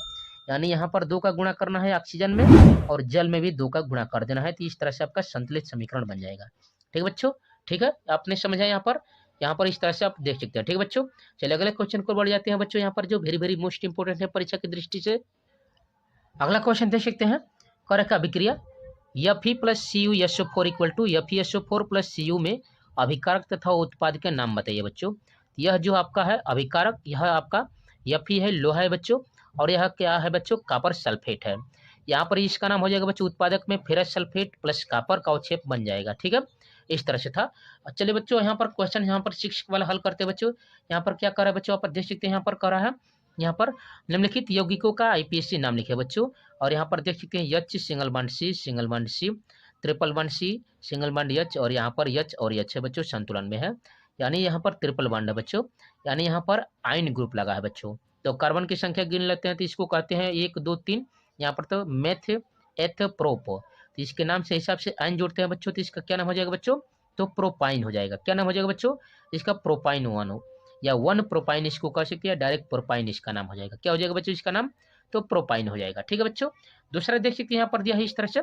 यानी यहाँ पर 2 का गुणा करना है ऑक्सीजन में और जल में भी 2 का गुणा कर देना है, तो इस तरह से आपका संतुलित समीकरण बन जाएगा। ठीक है बच्चों, ठीक है, आपने समझा यहाँ पर इस तरह से आप देख सकते हैं। ठीक है बच्चों, चलिए अगले क्वेश्चन को बढ़ जाते हैं बच्चों, यहाँ पर जो वेरी मोस्ट इंपोर्टेंट है परीक्षा की दृष्टि से। अगला क्वेश्चन देख सकते हैं, करक अभिक्रिया Fe plus CuSO4 equal to FeSO4 plus Cu में अभिकारक तथा उत्पाद के नाम बताइए बच्चों। यह जो आपका है अभिकारक, यह आपका Fe है, लोहा है बच्चों, और यह क्या है बच्चों, कॉपर सल्फेट है। यहाँ पर इसका नाम हो जाएगा बच्चों, उत्पादक में फेरस सल्फेट प्लस कॉपर का अवक्षेप बन जाएगा। ठीक है, इस तरह से था। चलिए बच्चों, यहाँ पर क्वेश्चन यहाँ पर 6 वाला हल करते हैं बच्चों। यहाँ पर क्या करा है बच्चों, आप देख सकते हैं, यहाँ पर करा है, यहाँ पर निम्नलिखित यौगिकों का IPSC नाम लिखे बच्चों, और यहाँ पर देख सकते हैं H single bond C, triple bond C single bond H, और यहाँ पर H और H है बच्चों, संतुलन में है, यानी यहाँ पर ट्रिपल बॉन्ड है बच्चों, यानी यहाँ पर आयन ग्रुप लगा है बच्चों। तो कार्बन की संख्या गिन लेते हैं, तो इसको कहते हैं 1 2 3, यहाँ पर तो मेथ एथ प्रोप, तो इसके नाम से हिसाब से आयन जोड़ते हैं बच्चों, तो इसका क्या नाम हो जाएगा बच्चों, तो प्रोपाइन हो जाएगा। क्या नाम हो जाएगा बच्चों, इसका प्रोपाइन 1 या 1 प्रोपाइन इसको कह सकते हैं, डायरेक्ट प्रोपाइन इसका नाम हो जाएगा। क्या हो जाएगा बच्चों इसका नाम, तो प्रोपाइन हो जाएगा। ठीक है बच्चों, दूसरा देख सकते हैं यहाँ पर दिया है इस तरह से,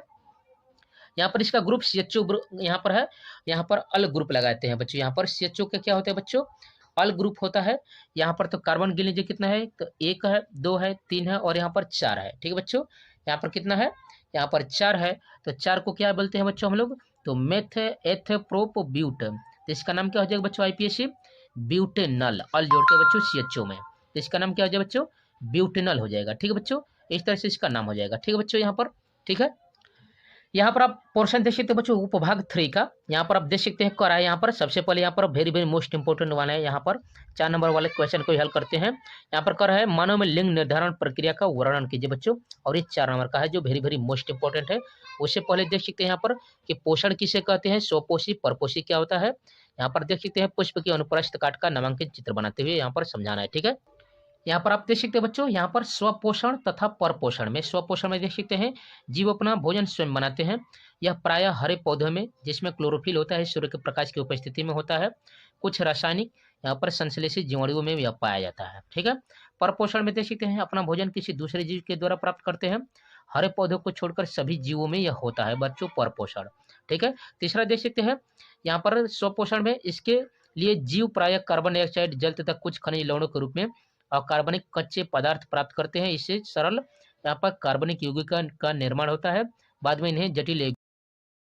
यहाँ पर इसका ग्रुप CHO यहाँ पर है, यहाँ पर अल ग्रुप लगाते हैं बच्चों। यहाँ पर CHO के क्या होता है बच्चों, अल ग्रुप होता है। यहाँ पर तो कार्बन गिन लीजिए कितना है, तो 1 है, 2 है, 3 है और यहाँ पर 4 है। ठीक है बच्चों, यहाँ पर कितना है, यहाँ पर 4 है, तो 4 को क्या बोलते हैं बच्चों हम लोग, तो मेथ एथ प्रोप ब्यूट, तो इसका नाम क्या हो जाएगा बच्चों IPSC, ब्यूटेनल। अल जोड़ते हैं बच्चों CHO में, तो इसका नाम क्या हो जाएगा बच्चों, ब्यूटेनल हो जाएगा। ठीक है बच्चों, इस तरह से इसका नाम हो जाएगा। ठीक है बच्चों, यहाँ पर ठीक है, यहाँ पर आप पोर्शन देख सकते हैं बच्चों उपभाग 3 का, यहाँ पर आप देख सकते हैं करा है। यहाँ पर सबसे पहले यहाँ पर वेरी मोस्ट इंपोर्टेंट वाला है, यहाँ पर 4 नंबर वाले क्वेश्चन को हल करते हैं। यहाँ पर करा है मानव में लिंग निर्धारण प्रक्रिया का वर्णन कीजिए बच्चों, और ये 4 नंबर का है जो वेरी मोस्ट इंपोर्टेंट है। उससे पहले देख सकते हैं यहाँ पर कि पोषण किसे कहते हैं, स्वपोषी परपोषी क्या होता है। यहाँ पर देख सकते हैं पुष्प की अनुप्रस्थ काट का नामांकित चित्र बनाते हुए यहाँ पर समझाना है। ठीक है, यहाँ पर आप देख सकते हैं बच्चों, यहाँ पर स्वपोषण तथा परपोषण में, स्वपोषण में देख सकते हैं जीव अपना भोजन स्वयं बनाते हैं। यह प्रायः हरे पौधों में जिसमें क्लोरोफिल होता है, सूर्य के प्रकाश की उपस्थिति में होता है। कुछ रासायनिक यहाँ पर संश्लेषित जीवाणुओं में यह पाया जाता है। ठीक है, परपोषण में देख सकते हैं अपना भोजन किसी दूसरे जीव के द्वारा प्राप्त करते हैं। हरे पौधों को छोड़कर सभी जीवों में यह होता है बच्चों परपोषण। ठीक है, तीसरा देख सकते हैं यहाँ पर स्वपोषण में, इसके लिए जीव प्रायः कार्बन डाइऑक्साइड, जल तथा कुछ खनिज लवणों के रूप में और कार्बनिक कच्चे पदार्थ प्राप्त करते हैं। इससे सरल यहाँ पर कार्बनिक यौगिक का निर्माण होता है, बाद में इन्हें जटिल